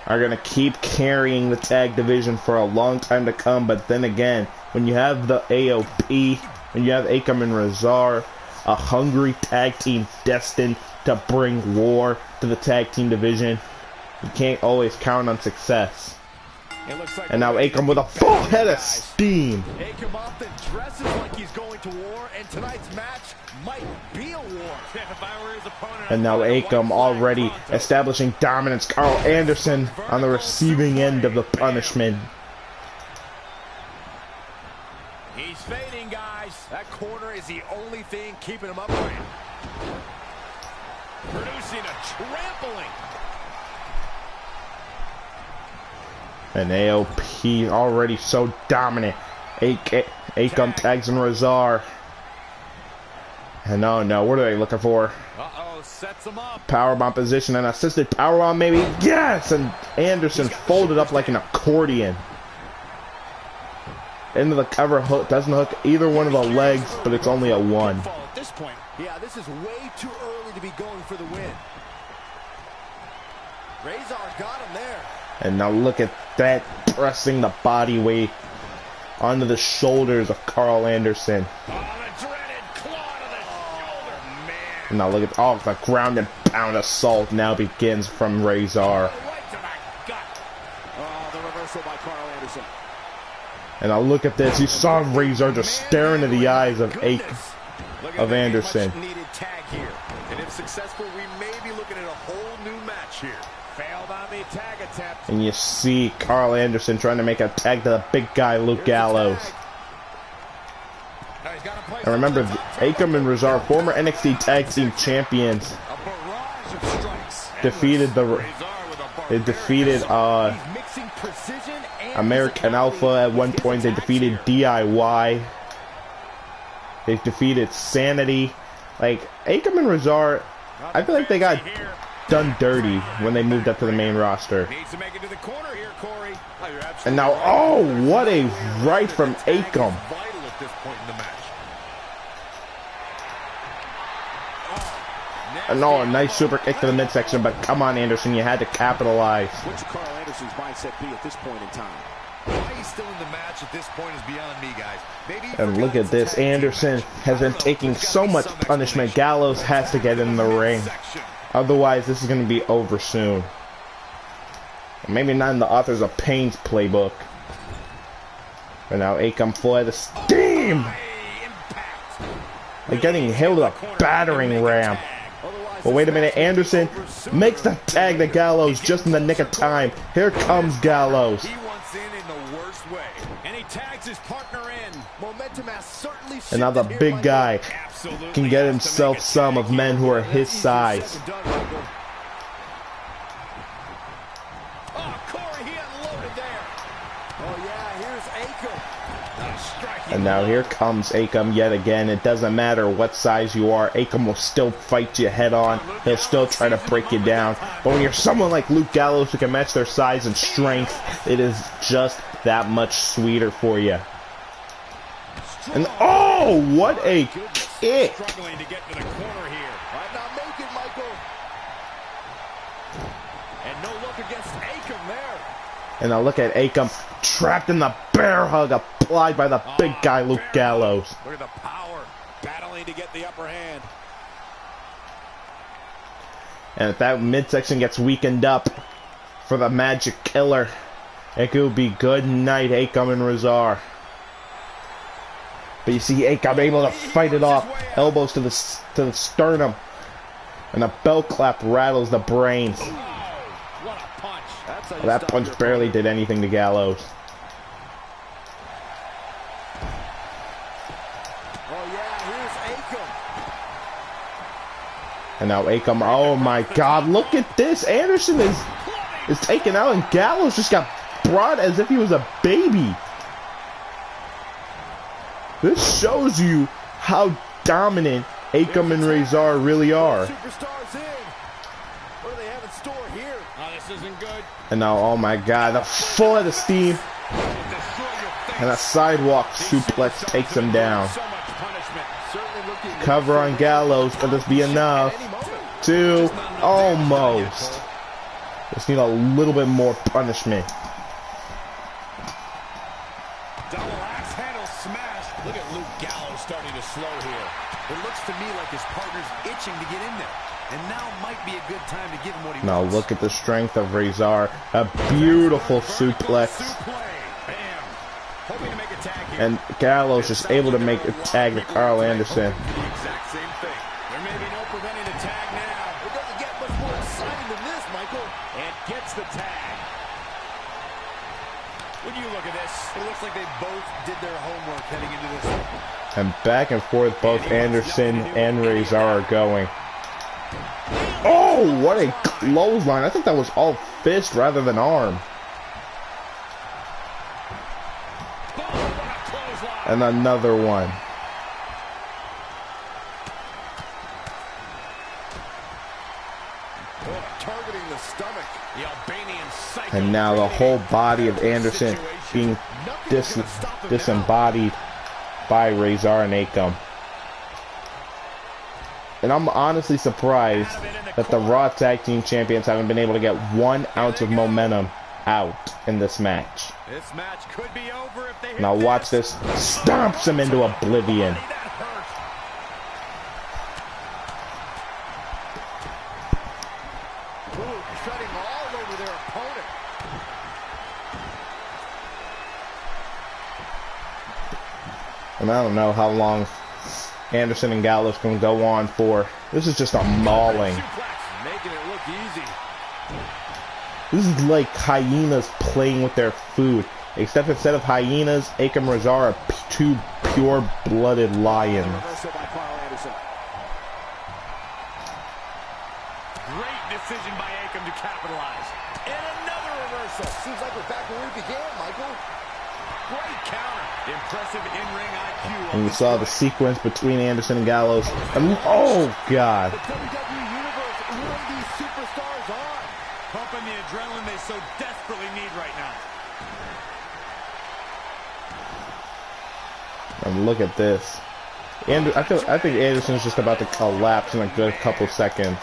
are going to keep carrying the tag division for a long time to come. But then again, when you have the AOP, when you have Akam and Razar, a hungry tag team destined to bring war to the tag team division, you can't always count on success. And now Akam with a full head of steam. Akam often dresses like he's going to war, and tonight's match might be a war. If I were his opponent, and now Akam already establishing dominance. Carl Anderson on the receiving end of the punishment. He's fading, guys. That corner is the only thing keeping him upright. Producing a trampling. And AOP already so dominant. Akam tags and Razar. And oh no, what are they looking for? Uh-oh, sets him up. Powerbomb position, and assisted powerbomb maybe. Yes! And Anderson folded up like an accordion. Into the cover hook, doesn't hook either one of the legs, but it's only a 1. At this point, yeah, this is way too early to be going for the win. Razor got him there. And now look at that, pressing the body weight onto the shoulders of Carl Anderson. Oh, the dreaded claw to the shoulder, man. And now look at the ground and pound assault now begins from Razor. Right to the gut. Oh, the reversal by Carl Anderson. And now look at this. You saw Razor just stare into the eyes of Akam. of Anderson. Needed tag here. And if successful, we may be looking at a whole new match here. Failed on the tag attempt. And you see Carl Anderson trying to make a tag to the big guy, Luke Gallows. And remember, Akam and Rezar, former NXT Tag Team Champions, defeated American Alpha at one point. They defeated DIY. They defeated Sanity. Like, Akam and Rezar, I feel like they got done dirty when they moved up to the main roster. And now, oh, what a right from Akam. And oh, a nice super kick to the midsection, but come on, Anderson, you had to capitalize. What's Carl Anderson's mindset be at this point in time? Why he's still in the match at this point is beyond me, guys. Maybe and look at this, Anderson has been taking so much punishment. Gallows has to get in the ring. Otherwise, this is going to be over soon. Maybe not in the Authors of Pain's playbook. But now Akam for the steam! Like getting hit with a battering ram. But wait a minute, Anderson makes the tag to Gallows just in the nick of time. Here comes Gallows. He wants in the worst way. And he tags his partner in. Momentum has certainly And now the big guy can get himself some of men who are his size. Oh, Corey, he unloaded there. Oh, yeah, here's Akam. And now here comes Akam yet again. It doesn't matter what size you are. Akam will still fight you head on. He'll still try to break you down. But when you're someone like Luke Gallows who can match their size and strength, it is just that much sweeter for you. And oh, what a kick! Struggling to get to the corner here. Might not make it, Michael. And no look against Akam there. And now look at Akam trapped in the bear hug applied by the big guy Luke Gallows. Look at the power, battling to get the upper hand. And if that midsection gets weakened up for the Magic Killer, it could be good night, Akam and Rezar. But you see Akam able to fight it off. Elbows to the sternum. And a bell clap rattles the brains. What a punch. Well, that punch barely did anything to Gallows. Oh, yeah, here's Akam. And now Akam, oh my god, look at this. Anderson is taken out and Gallows just got brought as if he was a baby. This shows you how dominant Akam and Rezar really are. Superstars in. What do they have in store here? Oh, this isn't good. And now, oh my god, the full head of steam. And a sidewalk suplex takes him down. So much punishment. Certainly looking Cover on Gallows, will this be enough? Two, almost. Just need a little bit more punishment. Double axe handle smash. Look at Luke Gallows starting to slow here. It looks to me like his partner's itching to get in there. And now might be a good time to give him what he Now wants. look at the strength of Rezar. A beautiful suplex. Bam. Hoping to make a tag here. And Gallows is able to make a tag to Carl Anderson. The exact same thing. There may be no preventing the tag now. It doesn't get much more exciting than this, Michael. And gets the tag. When you look at this, It looks like they both did their homework heading into this one. And back and forth, both Anderson and Rezar are going. Oh, what a clothesline. I think that was all fist rather than arm. And another one. Targeting the stomach. the Albanian psycho. And now the whole body of Anderson being disembodied by Rezar and Akam. And I'm honestly surprised that the Raw Tag Team Champions haven't been able to get 1 ounce of momentum out in this match. This match could be over if they hit Now watch this. Stomps him into oblivion. That hurt. Ooh, treading all over their opponent. And I don't know how long Anderson and Gallows can go on for. This is just a mauling. Making it look easy. This is like hyenas playing with their food. Except instead of hyenas, Akam and Rezar are two pure-blooded lions. Reversal by Carl Anderson. Great decision by Akam to capitalize. And another reversal. Seems like we're back where we began, Michael. Great counter. Impressive in-ring IQ. And you saw the sequence between Anderson and Gallows. And, oh, God. The WWE Universe, what are these superstars on? Pumping the adrenaline they so desperately need right now. And look at this. And I think Anderson's just about to collapse in a good couple seconds.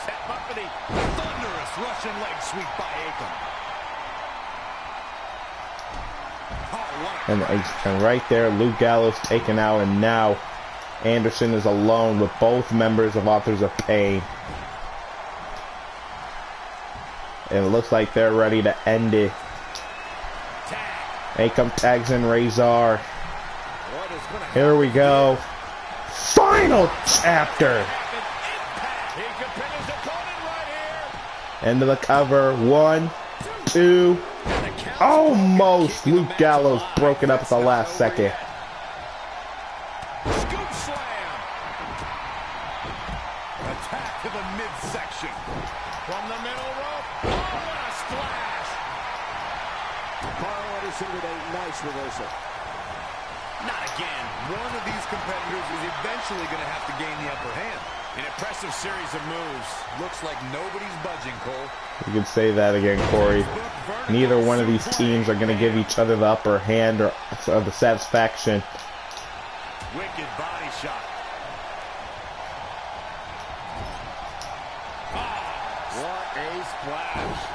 Set up for the thunderous Russian leg sweep by Akam. And right there, Luke Gallows taken out, and now Anderson is alone with both members of Authors of Pain. And it looks like they're ready to end it. Akam tags in Rezar. Here we go. Final chapter. End of the cover. 1, 2. Almost. Luke Gallows broke it up at the last second. Scoop slam. Attack to the midsection. From the middle rope. Oh, what a splash. Carl Anderson with a nice reversal. Not again. One of these competitors is eventually going to have to gain the upper hand. An impressive series of moves. Looks like nobody's budging, Cole. You could say that again, Corey. Neither one of these teams are going to give each other the upper hand or the satisfaction. Wicked body shot. What a splash.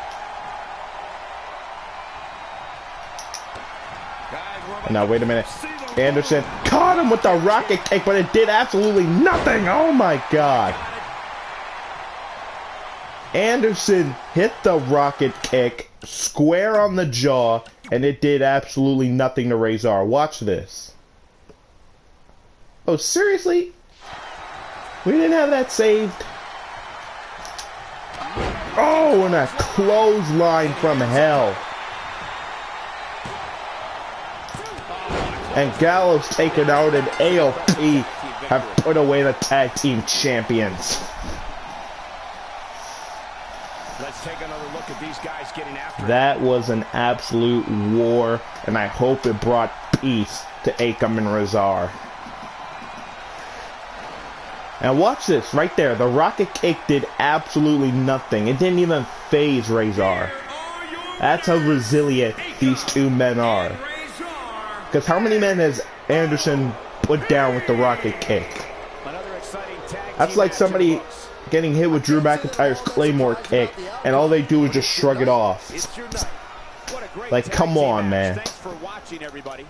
Now, wait a minute. Anderson caught him with the rocket kick, but it did absolutely nothing. Oh, my God. Anderson hit the rocket kick square on the jaw, and it did absolutely nothing to Rezar. Watch this. Oh, seriously? We didn't have that saved? Oh, and a clothesline from hell. And Gallows taken out, and AOP have put away the tag team champions. Let's take another look at these guys getting after it. That was an absolute war, and I hope it brought peace to Akam and Rezar. And watch this, right there. The rocket kick did absolutely nothing. It didn't even phase Rezar. That's how resilient these two men are. Because how many men has Anderson put down with the rocket kick? That's like somebody getting hit with Drew McIntyre's Claymore kick, and all they do is just shrug it off. Like, come on, man. Thanks for watching, everybody.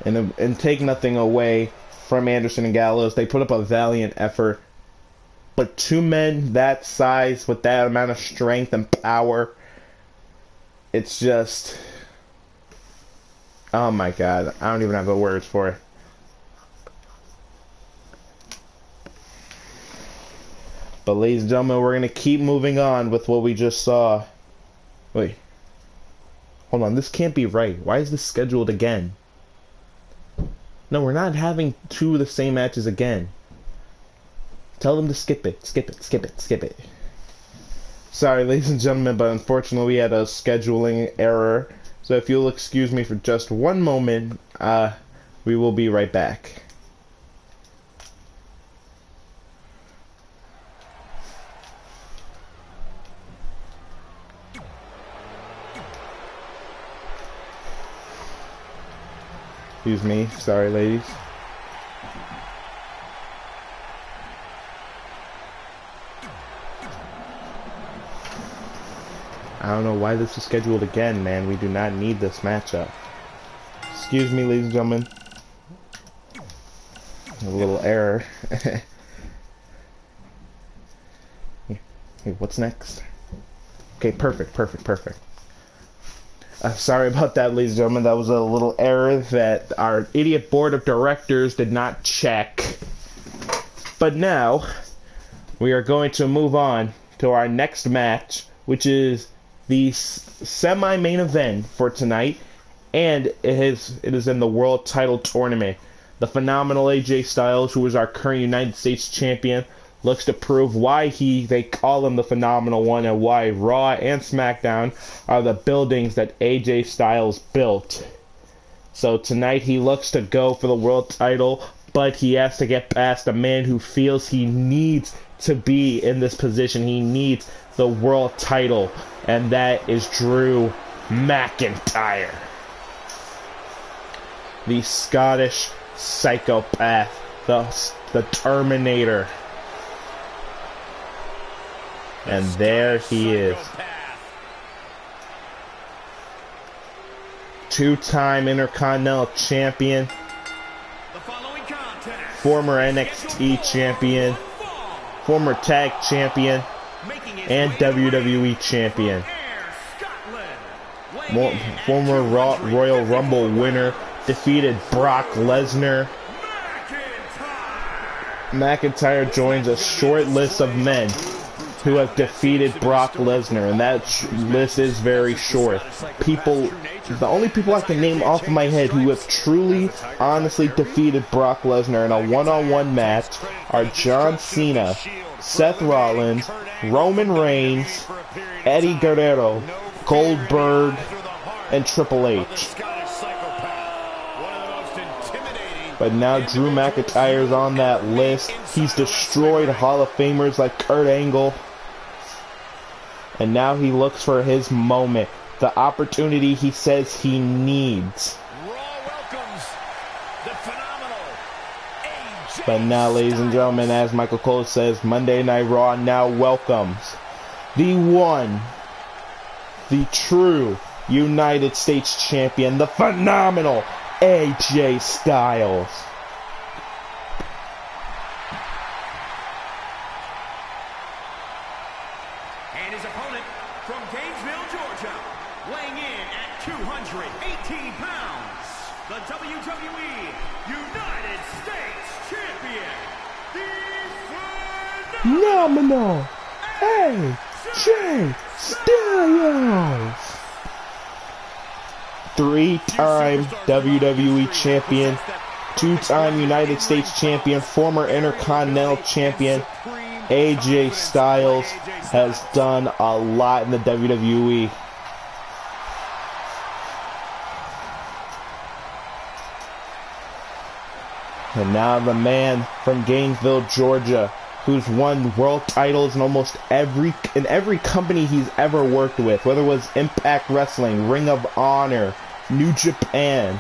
And take nothing away from Anderson and Gallows. They put up a valiant effort. But two men that size with that amount of strength and power, it's just... oh my God. I don't even have the words for it. But ladies and gentlemen, we're going to keep moving on with what we just saw. Wait. Hold on. This can't be right. Why is this scheduled again? No, we're not having two of the same matches again. Tell them to skip it. Skip it. Skip it. Skip it. Sorry, ladies and gentlemen, but unfortunately we had a scheduling error. So if you'll excuse me for just one moment, we will be right back. Excuse me. Sorry, ladies. I don't know why this is scheduled again, man. We do not need this matchup. Excuse me, ladies and gentlemen. A little error. Hey, what's next? Okay, perfect. Sorry about that, ladies and gentlemen. That was a little error that our idiot board of directors did not check. But now, we are going to move on to our next match, which is the semi-main event for tonight, and it is in the World Title Tournament. The phenomenal AJ Styles, who is our current United States Champion, looks to prove why they call him the Phenomenal One and why Raw and SmackDown are the buildings that AJ Styles built. So tonight he looks to go for the world title, but he has to get past a man who feels he needs to be in this position. He needs the world title, and that is Drew McIntyre. The Scottish psychopath, the Terminator. And there he is. Two-time Intercontinental Champion. Former NXT Champion. Former Tag Champion. And WWE Champion. Former Royal Rumble winner. Defeated Brock Lesnar. McIntyre joins a short list of men who have defeated Brock Lesnar, and that list is very short. The only people I can name off of my head who have truly, honestly defeated Brock Lesnar in a one-on-one match are John Cena, Seth Rollins, Roman Reigns, Eddie Guerrero, Goldberg, and Triple H. But now Drew McIntyre's on that list. He's destroyed Hall of Famers like Kurt Angle. And now he looks for his moment. The opportunity he says he needs. But now, ladies and gentlemen, as Michael Cole says, Monday Night Raw now welcomes the one, the true United States Champion, the phenomenal AJ Styles. And his opponent from Gainesville, Georgia, weighing in at 218 pounds, the WWE United States Champion, the Phenomenal AJ Styles. Three-time WWE Champion, two-time United States Champion, former Intercontinental Champion, AJ Styles has done a lot in the WWE. And now the man from Gainesville, Georgia, who's won world titles in almost every company he's ever worked with, whether it was Impact Wrestling, Ring of Honor, New Japan.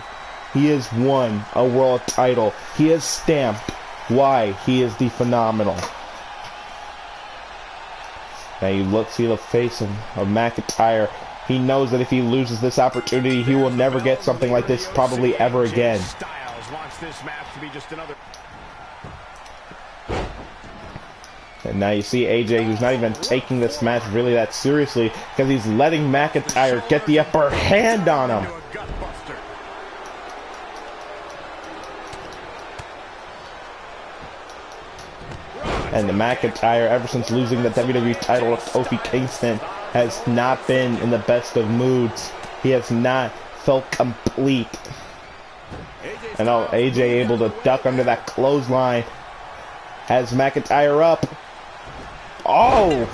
He has won a world title. He has stamped why he is the Phenomenal. Now you see the face of McIntyre. He knows that if he loses this opportunity, he will never get something like this probably ever again. Styles wants this match to be just another. And now you see AJ, who's not even taking this match really that seriously, because he's letting McIntyre get the upper hand on him. And the McIntyre, ever since losing the WWE title to Kofi Kingston, has not been in the best of moods. He has not felt complete. And now AJ able to duck under that clothesline. Has McIntyre up. Oh!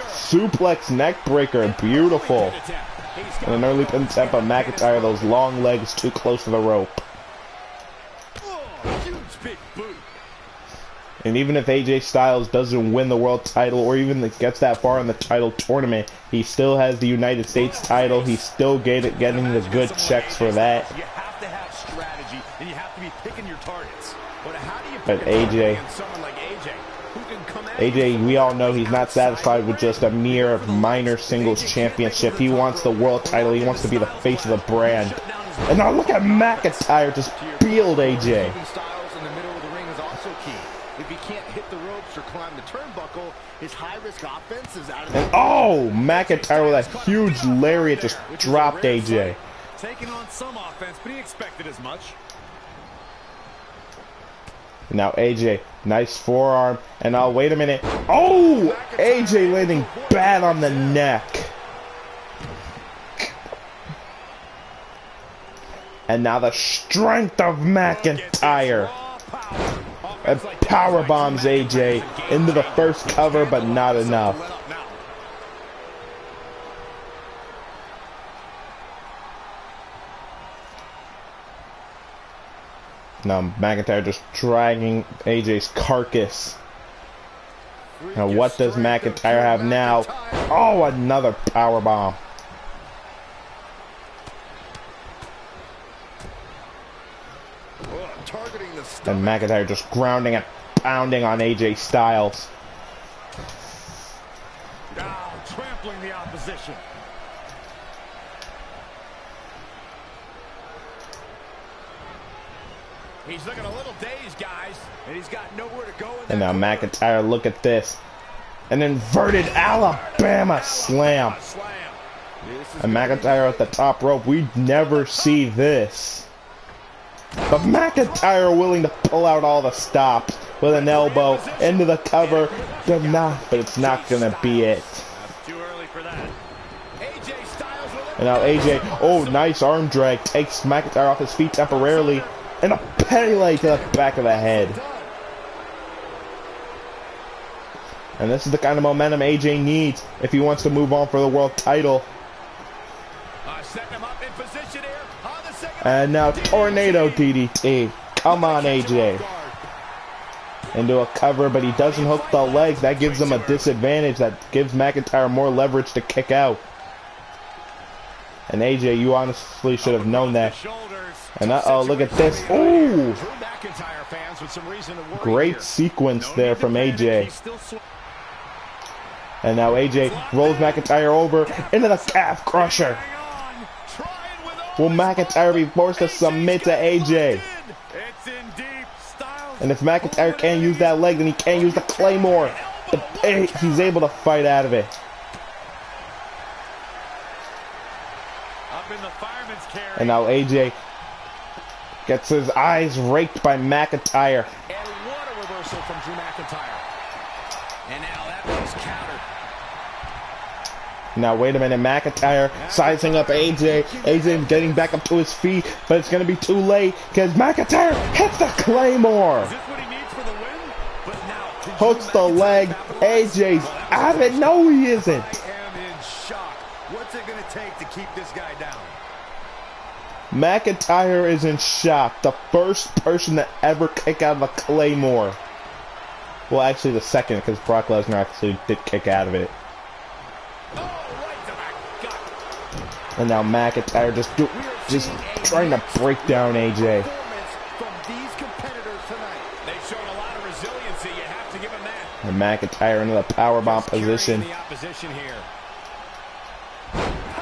Suplex neck breaker. Beautiful. And an early pin attempt by McIntyre. Those long legs too close to the rope. And even if AJ Styles doesn't win the world title or even gets that far in the title tournament, he still has the United States title. He's still getting the good checks for that. You have to have strategy and you have to be picking your targets. But how do you But AJ, someone like AJ who can come at AJ, we all know he's not satisfied with just a mere minor singles championship. He wants the world title. He wants to be the face of the brand. And now look at McIntyre just build AJ. Styles in the middle of the ring is also key. If he can't hit the ropes or climb the turnbuckle, His high-risk offense is out of And oh, McIntyre with a huge lariat just dropped AJ. Taking on some offense, but he expected as much. Now AJ, nice forearm. And now wait a minute. Oh, AJ landing bad on the neck. And now the strength of McIntyre. And power bombs AJ into the first cover, but not enough. Now McIntyre just dragging AJ's carcass. Now what does McIntyre have now? Oh, another power bomb. And McIntyre just grounding and pounding on AJ Styles. Now trampling the opposition. He's looking a little dazed, guys, and he's got nowhere to go. And now McIntyre, look at this. An inverted Alabama slam. And McIntyre at the top rope. We never see this. But McIntyre willing to pull out all the stops with an elbow into the cover. But it's not going to be it. Too early for that. And now AJ, oh, nice arm drag. Takes McIntyre off his feet temporarily. And a penny leg to the back of the head. And this is the kind of momentum AJ needs if he wants to move on for the world title. And now Tornado DDT. Come on, AJ. Into a cover, but he doesn't hook the legs. That gives him a disadvantage. That gives McIntyre more leverage to kick out. And AJ, you honestly should have known that. And uh-oh, look at this. Ooh! Great sequence there from AJ. And now AJ rolls McIntyre over into the calf crusher. Will McIntyre be forced to submit to AJ? And if McIntyre can't use that leg, then he can't use the Claymore. But he's able to fight out of it. And now AJ gets his eyes raked by McIntyre. And what a reversal from Drew McIntyre. And now that was countered. Now wait a minute, McIntyre sizing up AJ. AJ getting back up to his feet, but it's going to be too late because McIntyre hits the Claymore. Is this what he needs for the win? But now hooks the leg. AJ's out of it. No, he isn't. I am in shock. What's it going to take to keep this guy down? McIntyre is in shock. The first person to ever kick out of a Claymore. Well, actually the second, because Brock Lesnar actually did kick out of it. And now McIntyre just trying to break down AJ. And McIntyre into the powerbomb position.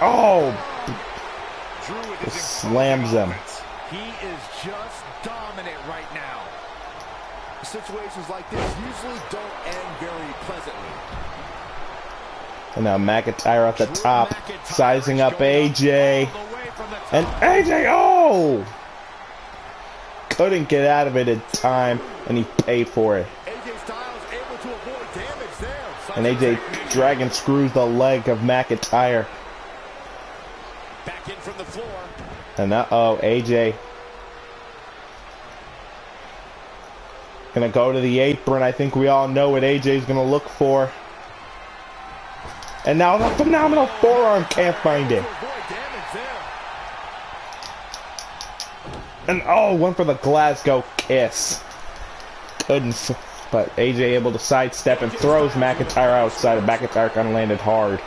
Oh! Slams him. He is just dominant right now. Situations like this usually don't end very pleasantly. And now McIntyre at the top, sizing up AJ. And AJ, oh! Couldn't get out of it in time, and he paid for it. And AJ dragon screws the leg of McIntyre. Back in from the floor. And uh-oh, AJ. Gonna go to the apron. I think we all know what AJ's gonna look for. And now the phenomenal forearm, can't find it. And oh, went for the Glasgow kiss. Couldn't, but AJ able to sidestep and throws McIntyre outside, and McIntyre kind of landed hard.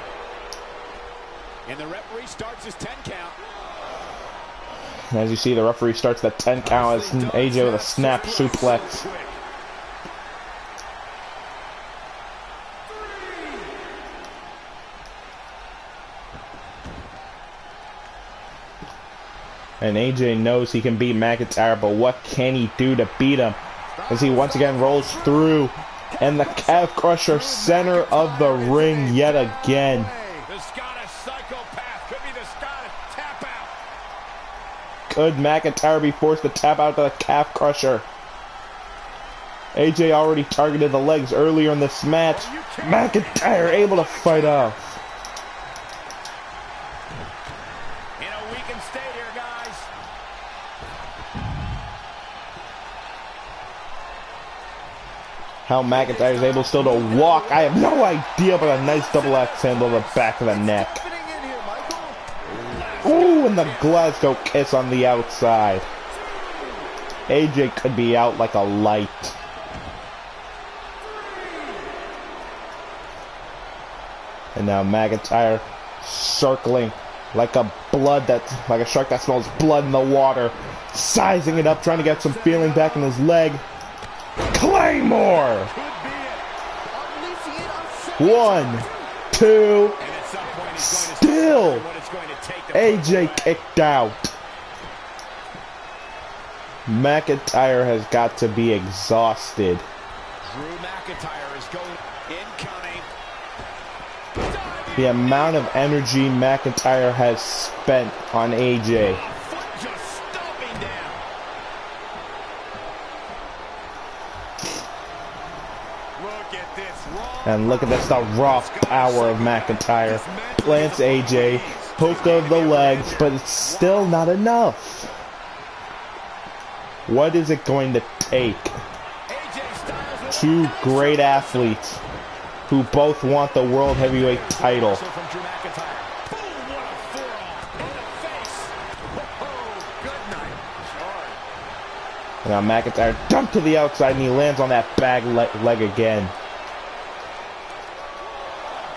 And the referee starts his 10 count. As you see, the referee starts the 10 count as AJ with a snap suplex. And AJ knows he can beat McIntyre, but what can he do to beat him? As he once again rolls through And the calf crusher, center of the ring yet again. The Scottish psychopath could be the Scottish tap out. Could McIntyre be forced to tap out to the calf crusher? AJ already targeted the legs earlier in this match. McIntyre able to fight off. In a weakened state here, guys. How McIntyre is able still to walk, I have no idea, but a nice double axe handle to the back of the neck. Ooh, and the Glasgow kiss on the outside. AJ could be out like a light. And now McIntyre circling like a shark that smells blood in the water, sizing it up, trying to get some feeling back in his leg. Claymore! 1, 2, still AJ kicked out. McIntyre has got to be exhausted. Drew McIntyre is going in, counting. The amount of energy McIntyre has spent on AJ. Foot just stomping down. Look at this. And look at this, the raw power of McIntyre. Plants AJ, hook of the legs, but it's still not enough. What is it going to take? Two great athletes who both want the World Heavyweight title. Now McIntyre dumped to the outside and he lands on that bag leg again.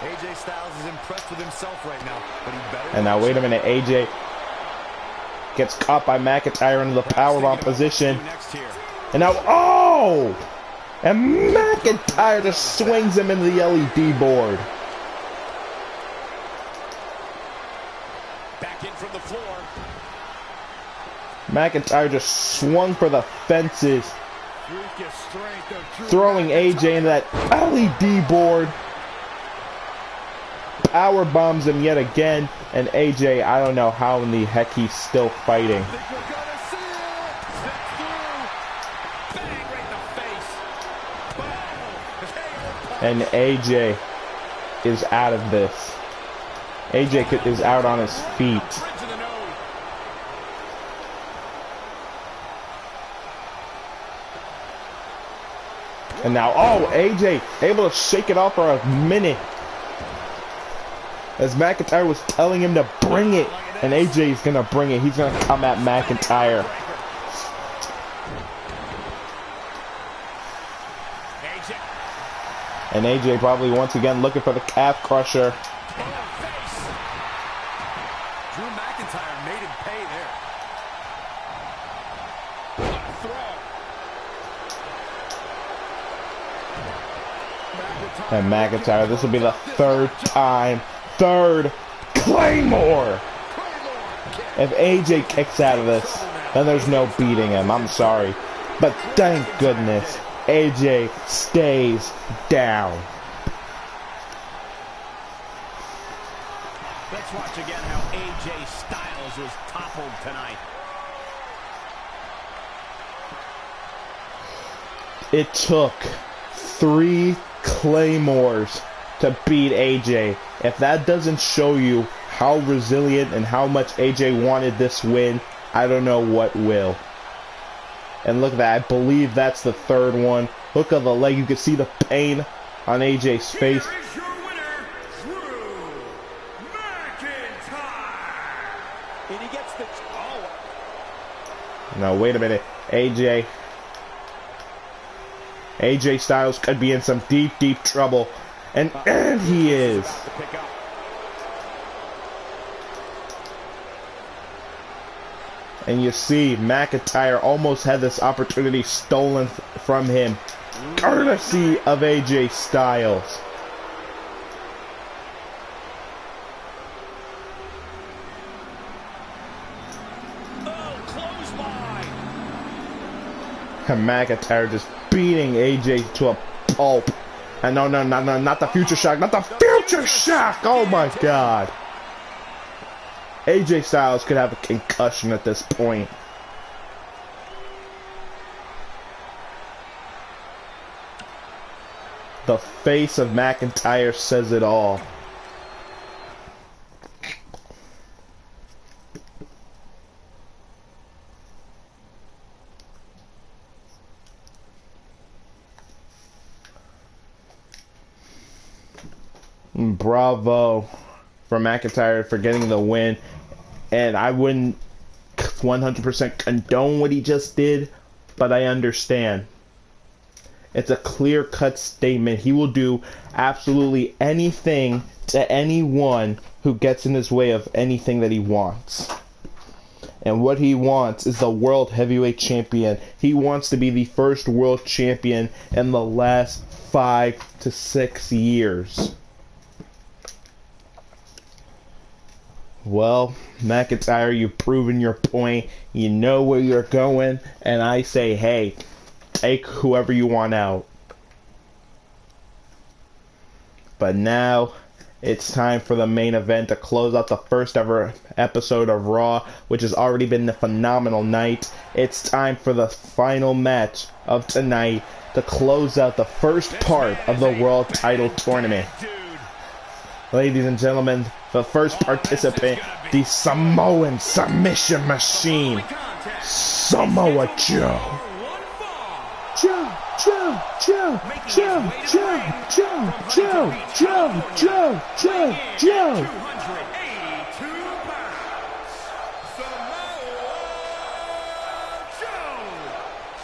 AJ Styles is impressed with himself right now, but he better. And now wait a minute, AJ gets caught by McIntyre into the powerbomb position. And now, oh! And McIntyre just swings him into the LED board. Back in from the floor. McIntyre just swung for the fences, throwing AJ into that LED board. Power bombs him yet again, and AJ, I don't know how in the heck he's still fighting. And AJ is out of this. AJ is out on his feet. And now, oh, AJ able to shake it off for a minute. As McIntyre was telling him to bring it. And AJ is going to bring it. He's going to come at McIntyre. And AJ probably once again looking for the calf crusher. Drew McIntyre made him pay there. And McIntyre, this will be the third time. Third Claymore. If AJ kicks out of this, then there's no beating him. I'm sorry. But thank goodness AJ stays down. Let's watch again how AJ Styles was toppled tonight. It took 3 Claymores to beat AJ. If that doesn't show you how resilient and how much AJ wanted this win, I don't know what will. And look at that, I believe that's the third one. Look at the leg, you can see the pain on AJ's face. Here is your winner, Drew McIntyre. And he gets the... Oh. No, wait a minute. AJ Styles could be in some deep, deep trouble. And he is. And you see, McIntyre almost had this opportunity stolen from him, courtesy of AJ Styles. And McIntyre just beating AJ to a pulp. And no, not the future shock. Not the future shock. Oh my god. AJ Styles could have a concussion at this point. The face of McIntyre says it all. Bravo for McIntyre for getting the win. And I wouldn't 100% condone what he just did, but I understand. It's a clear-cut statement. He will do absolutely anything to anyone who gets in his way of anything that he wants. And what he wants is the World Heavyweight Champion. He wants to be the first World Champion in the last 5 to 6 years. Well, McIntyre, you've proven your point. You know where you're going. And I say, hey, take whoever you want out. But now, it's time for the main event to close out the first ever episode of Raw, which has already been a phenomenal night. It's time for the final match of tonight to close out the first part of the World Title Tournament. Ladies and gentlemen, the first participant, the Samoan Submission Machine, Samoa Joe. Joe.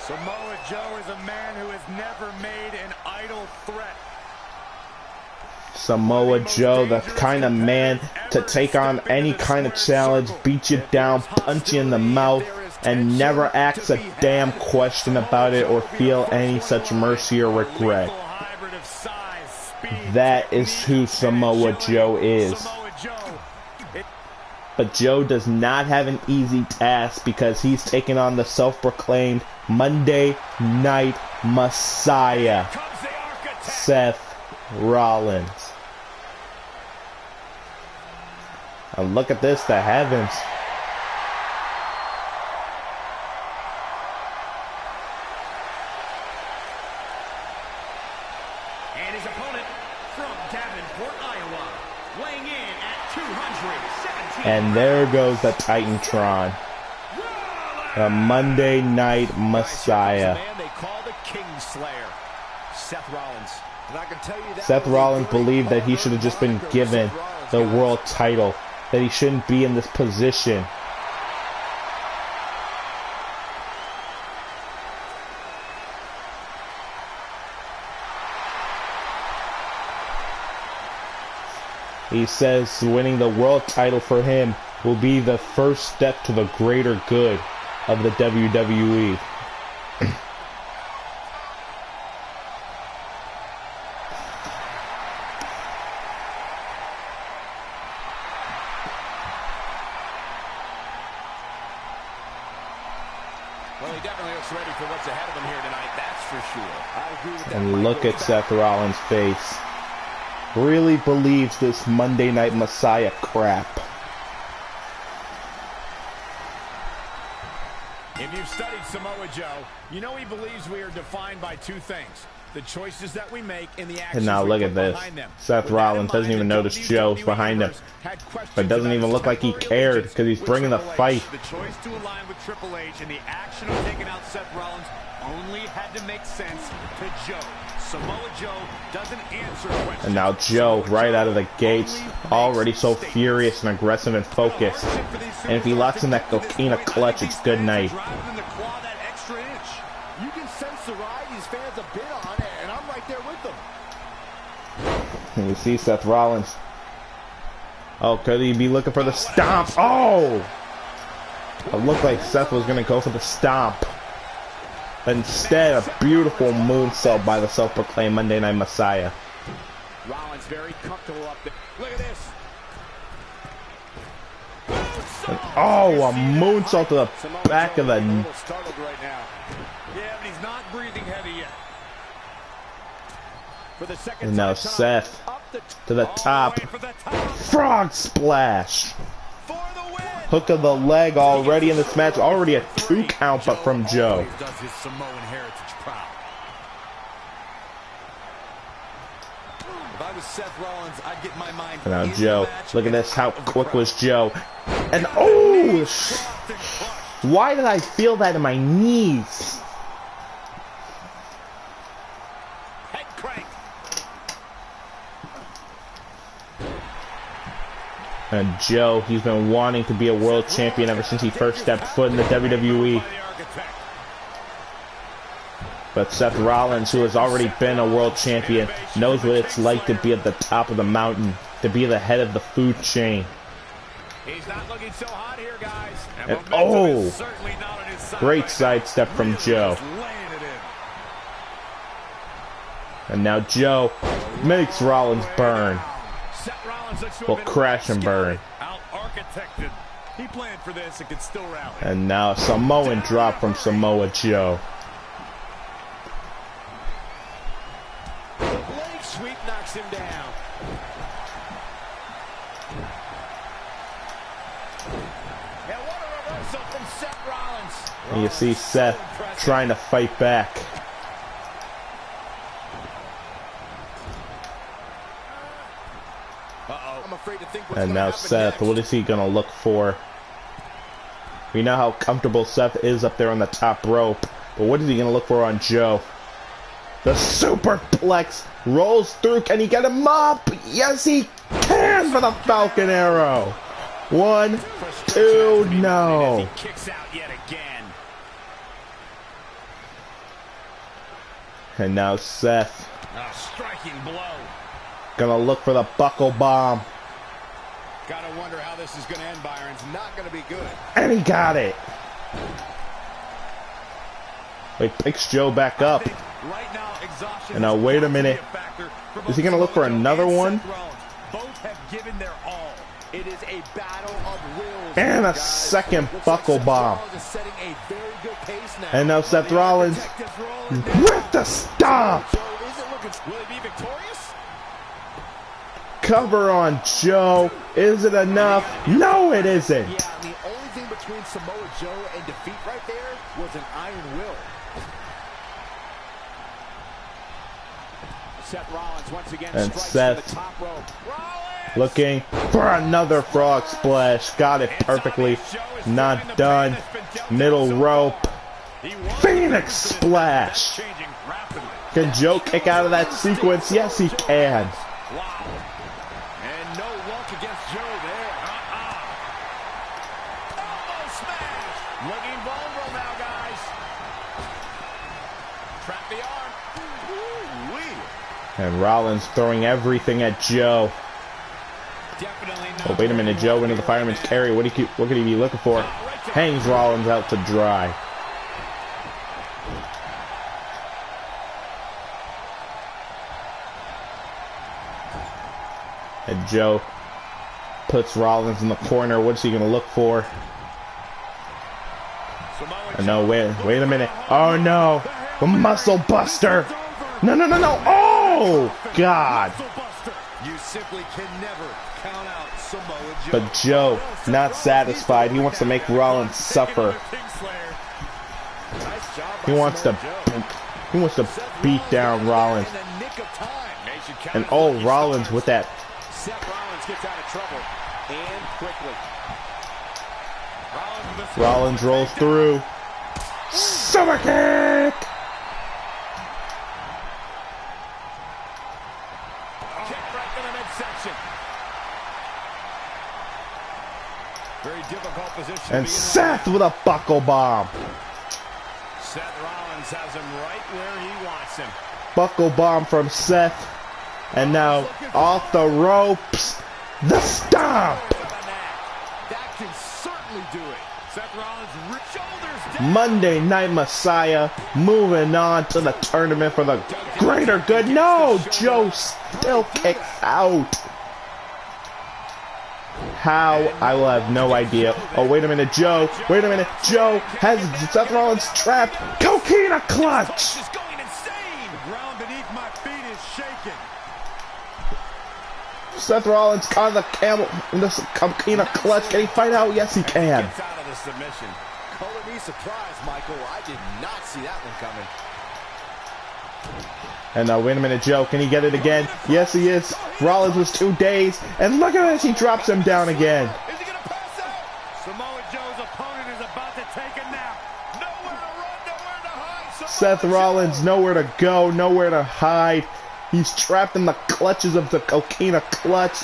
Samoa Joe is a man who has never made an idle threat. Samoa Joe, the kind of man to take on any kind of challenge, beat you down, punch you in the mouth, and never ask a damn question about it or feel any such mercy or regret. That is who Samoa Joe is. But Joe does not have an easy task because he's taking on the self-proclaimed Monday Night Messiah, Seth Rollins. And look at this, the heavens. And his opponent from Davenport, Iowa, weighing in at 217. And there goes the Titantron. The Monday Night Messiah. Man they call the Kingslayer, Seth Rollins. And I can tell you that Seth Rollins believed that he should have just been given the world title, that he shouldn't be in this position. He says winning the world title for him will be the first step to the greater good of the WWE. Well, he definitely looks ready for what's ahead of him here tonight, that's for sure. I agree with that. And look at Seth Rollins' face. Really believes this Monday Night Messiah crap. If you've studied Samoa Joe, you know he believes we are defined by two things: the choices that we make and the actions And now look we at put this. behind them. Seth With that Rollins in doesn't mind, even the notice Joe's WWE behind him. universe had questions But doesn't about even his look like he temporary cared allegiance because he's with bringing the Triple H. fight. The choice to align with Triple H and the action of taking out Seth Rollins only had to make sense to Joe. Samoa Joe doesn't answer questions. And now Joe, right out of the gates, already so furious and aggressive and focused. And if he locks in that coquina clutch, it's good night. You can sense the ride these fans have been on, and I'm right there with them. And you see Seth Rollins. Oh, could he be looking for the stomp? Oh! It looked like Seth was going to go for the stomp. But instead, a beautiful moonsault by the self-proclaimed Monday Night Messiah. Rollins very comfortable up there. Look at this. And, oh, a moonsault to the back of the... A little startled right now. Yeah, but he's not breathing heavy yet. for the second And now time. Seth Up to the all top. way for the top. Frog splash. For the win. Hook of the leg already in this match. Already a 2 count, but from Joe. Always does his Samoan heritage proud. If I was Seth Rollins, I'd get my mind. And now in the Joe. match Look at and this. How out of the quick crowd. was Joe? And oh! Why did I feel that in my knees? Head crank. And Joe, he's been wanting to be a world champion ever since he first stepped foot in the WWE. By the architect. But Seth Rollins, who has already been a world champion, knows what it's like to be at the top of the mountain, to be the head of the food chain. He's not looking so hot here, guys. And momentum oh! is certainly not on his side Great right sidestep from Joe. now. Laying it in. And now Joe makes Rollins burn. Seth Rollins looks to have Well, been crash and burn. Out-architected. He planned for this and can still rally. And now Samoan drop from Samoa Joe. The leg sweep knocks him down. And what a reversal from Seth Rollins. And you see Seth trying to fight back. I'm afraid to think what's And gonna now happen Seth, next. what is he gonna look for? We know how comfortable Seth is up there on the top rope, but what is he gonna look for on Joe? The superplex rolls through. Can he get him up? Yes, he can for the Falcon Arrow. 1, 2, no. He kicks out yet again. And now Seth A striking blow. gonna look for the buckle bomb, Gotta wonder how this is gonna end, Byron. It's not going to be good. and he got it. He picks Joe back up. Right now, exhaustion And now, is wait a bound to minute. be a factor for Is both he gonna look for Samoa Joe another and one? Seth Rollins. Both have given their all. It is a battle of wills. And a guys. second Looks buckle Seth bomb. Rollins is setting a very good pace now. And now Seth Rollins Detectives rolling with the stop. Joe isn't looking. Will he be victorious? Cover on Joe. Is it enough? No, it isn't. Yeah, the only thing between Samoa Joe and defeat right there was an iron will. Seth Rollins once again And strikes Seth to the top rope. Rollins! Looking for another frog splash. Got it perfectly. Not done. Middle rope. Phoenix splash. Changing rapidly. Can Joe kick out of that sequence? Yes, he can. Wow. And no luck against Joe there. Elbow smash. Looking vulnerable now, guys. Trap the arm. Woo-wee. And Rollins throwing everything at Joe. Definitely not. Oh, wait a minute. Joe into the fireman's carry. What could he be looking for? Hangs Rollins out to dry. And Joe puts Rollins in the corner. What's he going to look for? No, wait a minute. Oh, no. The Muscle Buster. No. Oh, God. You simply can never count out Samoa Joe. But Joe, not satisfied. He wants to make Rollins suffer. Nice job by He wants Samoa to beat down Rollins. in the nick of time. And oh, Rollins with that. Seth Rollins gets out of trouble and quickly. Rollins rolls through. Super kick! Kick right to the midsection. Very difficult position to And be in. Seth with a buckle bomb. Seth Rollins has him right where he wants him. Buckle bomb from Seth. And now off the ropes. The stomp. That can certainly do it. Seth Rollins shoulders down. Monday Night Messiah moving on to the tournament for the greater good. No, Joe still kicks out. How? I will have no idea. Oh, wait a minute, Joe. Wait a minute. Joe has Seth Rollins trapped. Coquina clutch. Is going insane. The ground beneath my feet is shaking. Seth Rollins caught the camel in this coquina clutch. Can he fight out? Yes, he can. Gets out of the submission. Color me surprised, Michael. I did not see that one coming. And now, wait a minute, Joe. Can he get it again? Yes, he is. Rollins was 2 days. And look at this. He drops him down again. Is he going to pass out? Samoa Joe's opponent is about to take a nap. Nowhere to run, nowhere to hide. Seth Rollins, nowhere to go, nowhere to hide. He's trapped in the clutches of the coquina clutch.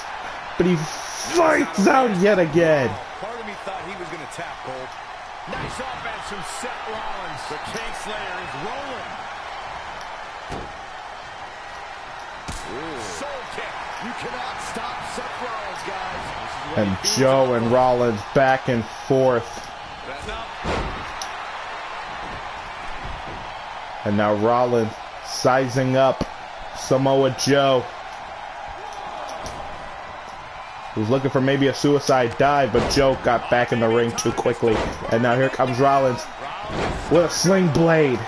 But he fights out yet again. Part of me thought he was going to tap, Cole. Nice offense from Seth Rollins. The King Slayer is rolling. Soul kick. You cannot stop Seth Rollins, guys. And Joe and Rollins back and forth. And now Rollins sizing up Samoa Joe. He's looking for maybe a suicide dive, but Joe got back in the ring too quickly. And now here comes Rollins with a sling blade.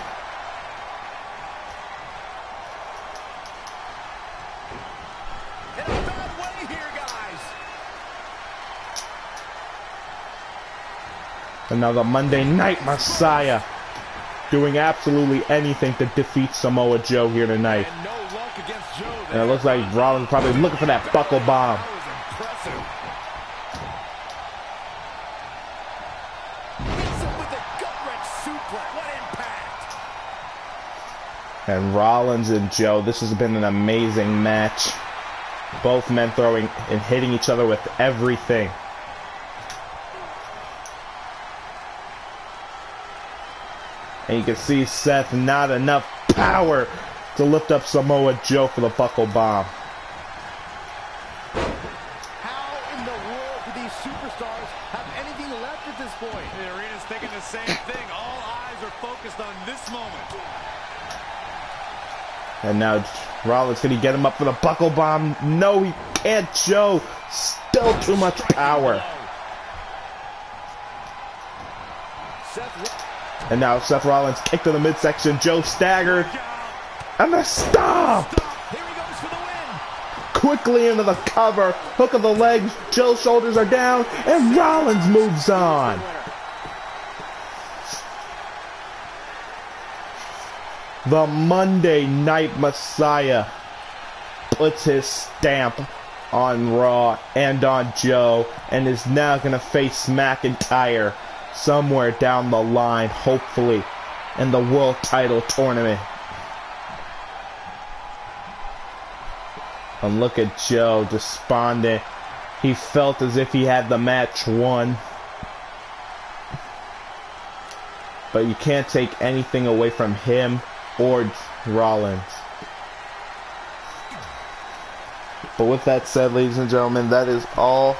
In a bad way here, guys. And now the Monday Night Messiah doing absolutely anything to defeat Samoa Joe here tonight. And no luck against Joe there. And it looks like Rollins probably looking for that buckle bomb. That was impressive. Hits him with a gut-wrench suplex. What impact. And Rollins and Joe, this has been an amazing match. Both men throwing and hitting each other with everything. And you can see Seth, not enough power to lift up Samoa Joe for the buckle bomb. How in the world do these superstars have anything left at this point? The arena's thinking the same thing. All eyes are focused on this moment. And now Rollins, can he get him up for the buckle bomb? No, he can't. Joe, still too much power. And now Seth Rollins kicked to the midsection. Joe staggered. And the stomp! Here he goes for the win. Quickly into the cover. Hook of the legs. Joe's shoulders are down. And Rollins moves on. The Monday Night Messiah puts his stamp on Raw and on Joe, and is now going to face McIntyre somewhere down the line, hopefully, in the World Title Tournament. And look at Joe, despondent. He felt as if he had the match won. But you can't take anything away from him or Rollins. But with that said, ladies and gentlemen, that is all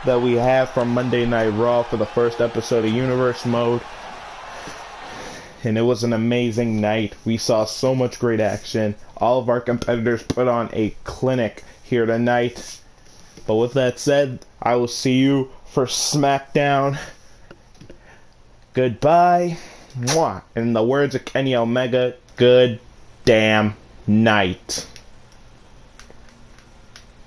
that we have from Monday Night Raw for the first episode of Universe Mode. And it was an amazing night. We saw so much great action. All of our competitors put on a clinic here tonight. But with that said, I will see you for SmackDown. Goodbye. Mwah. In the words of Kenny Omega, good damn night.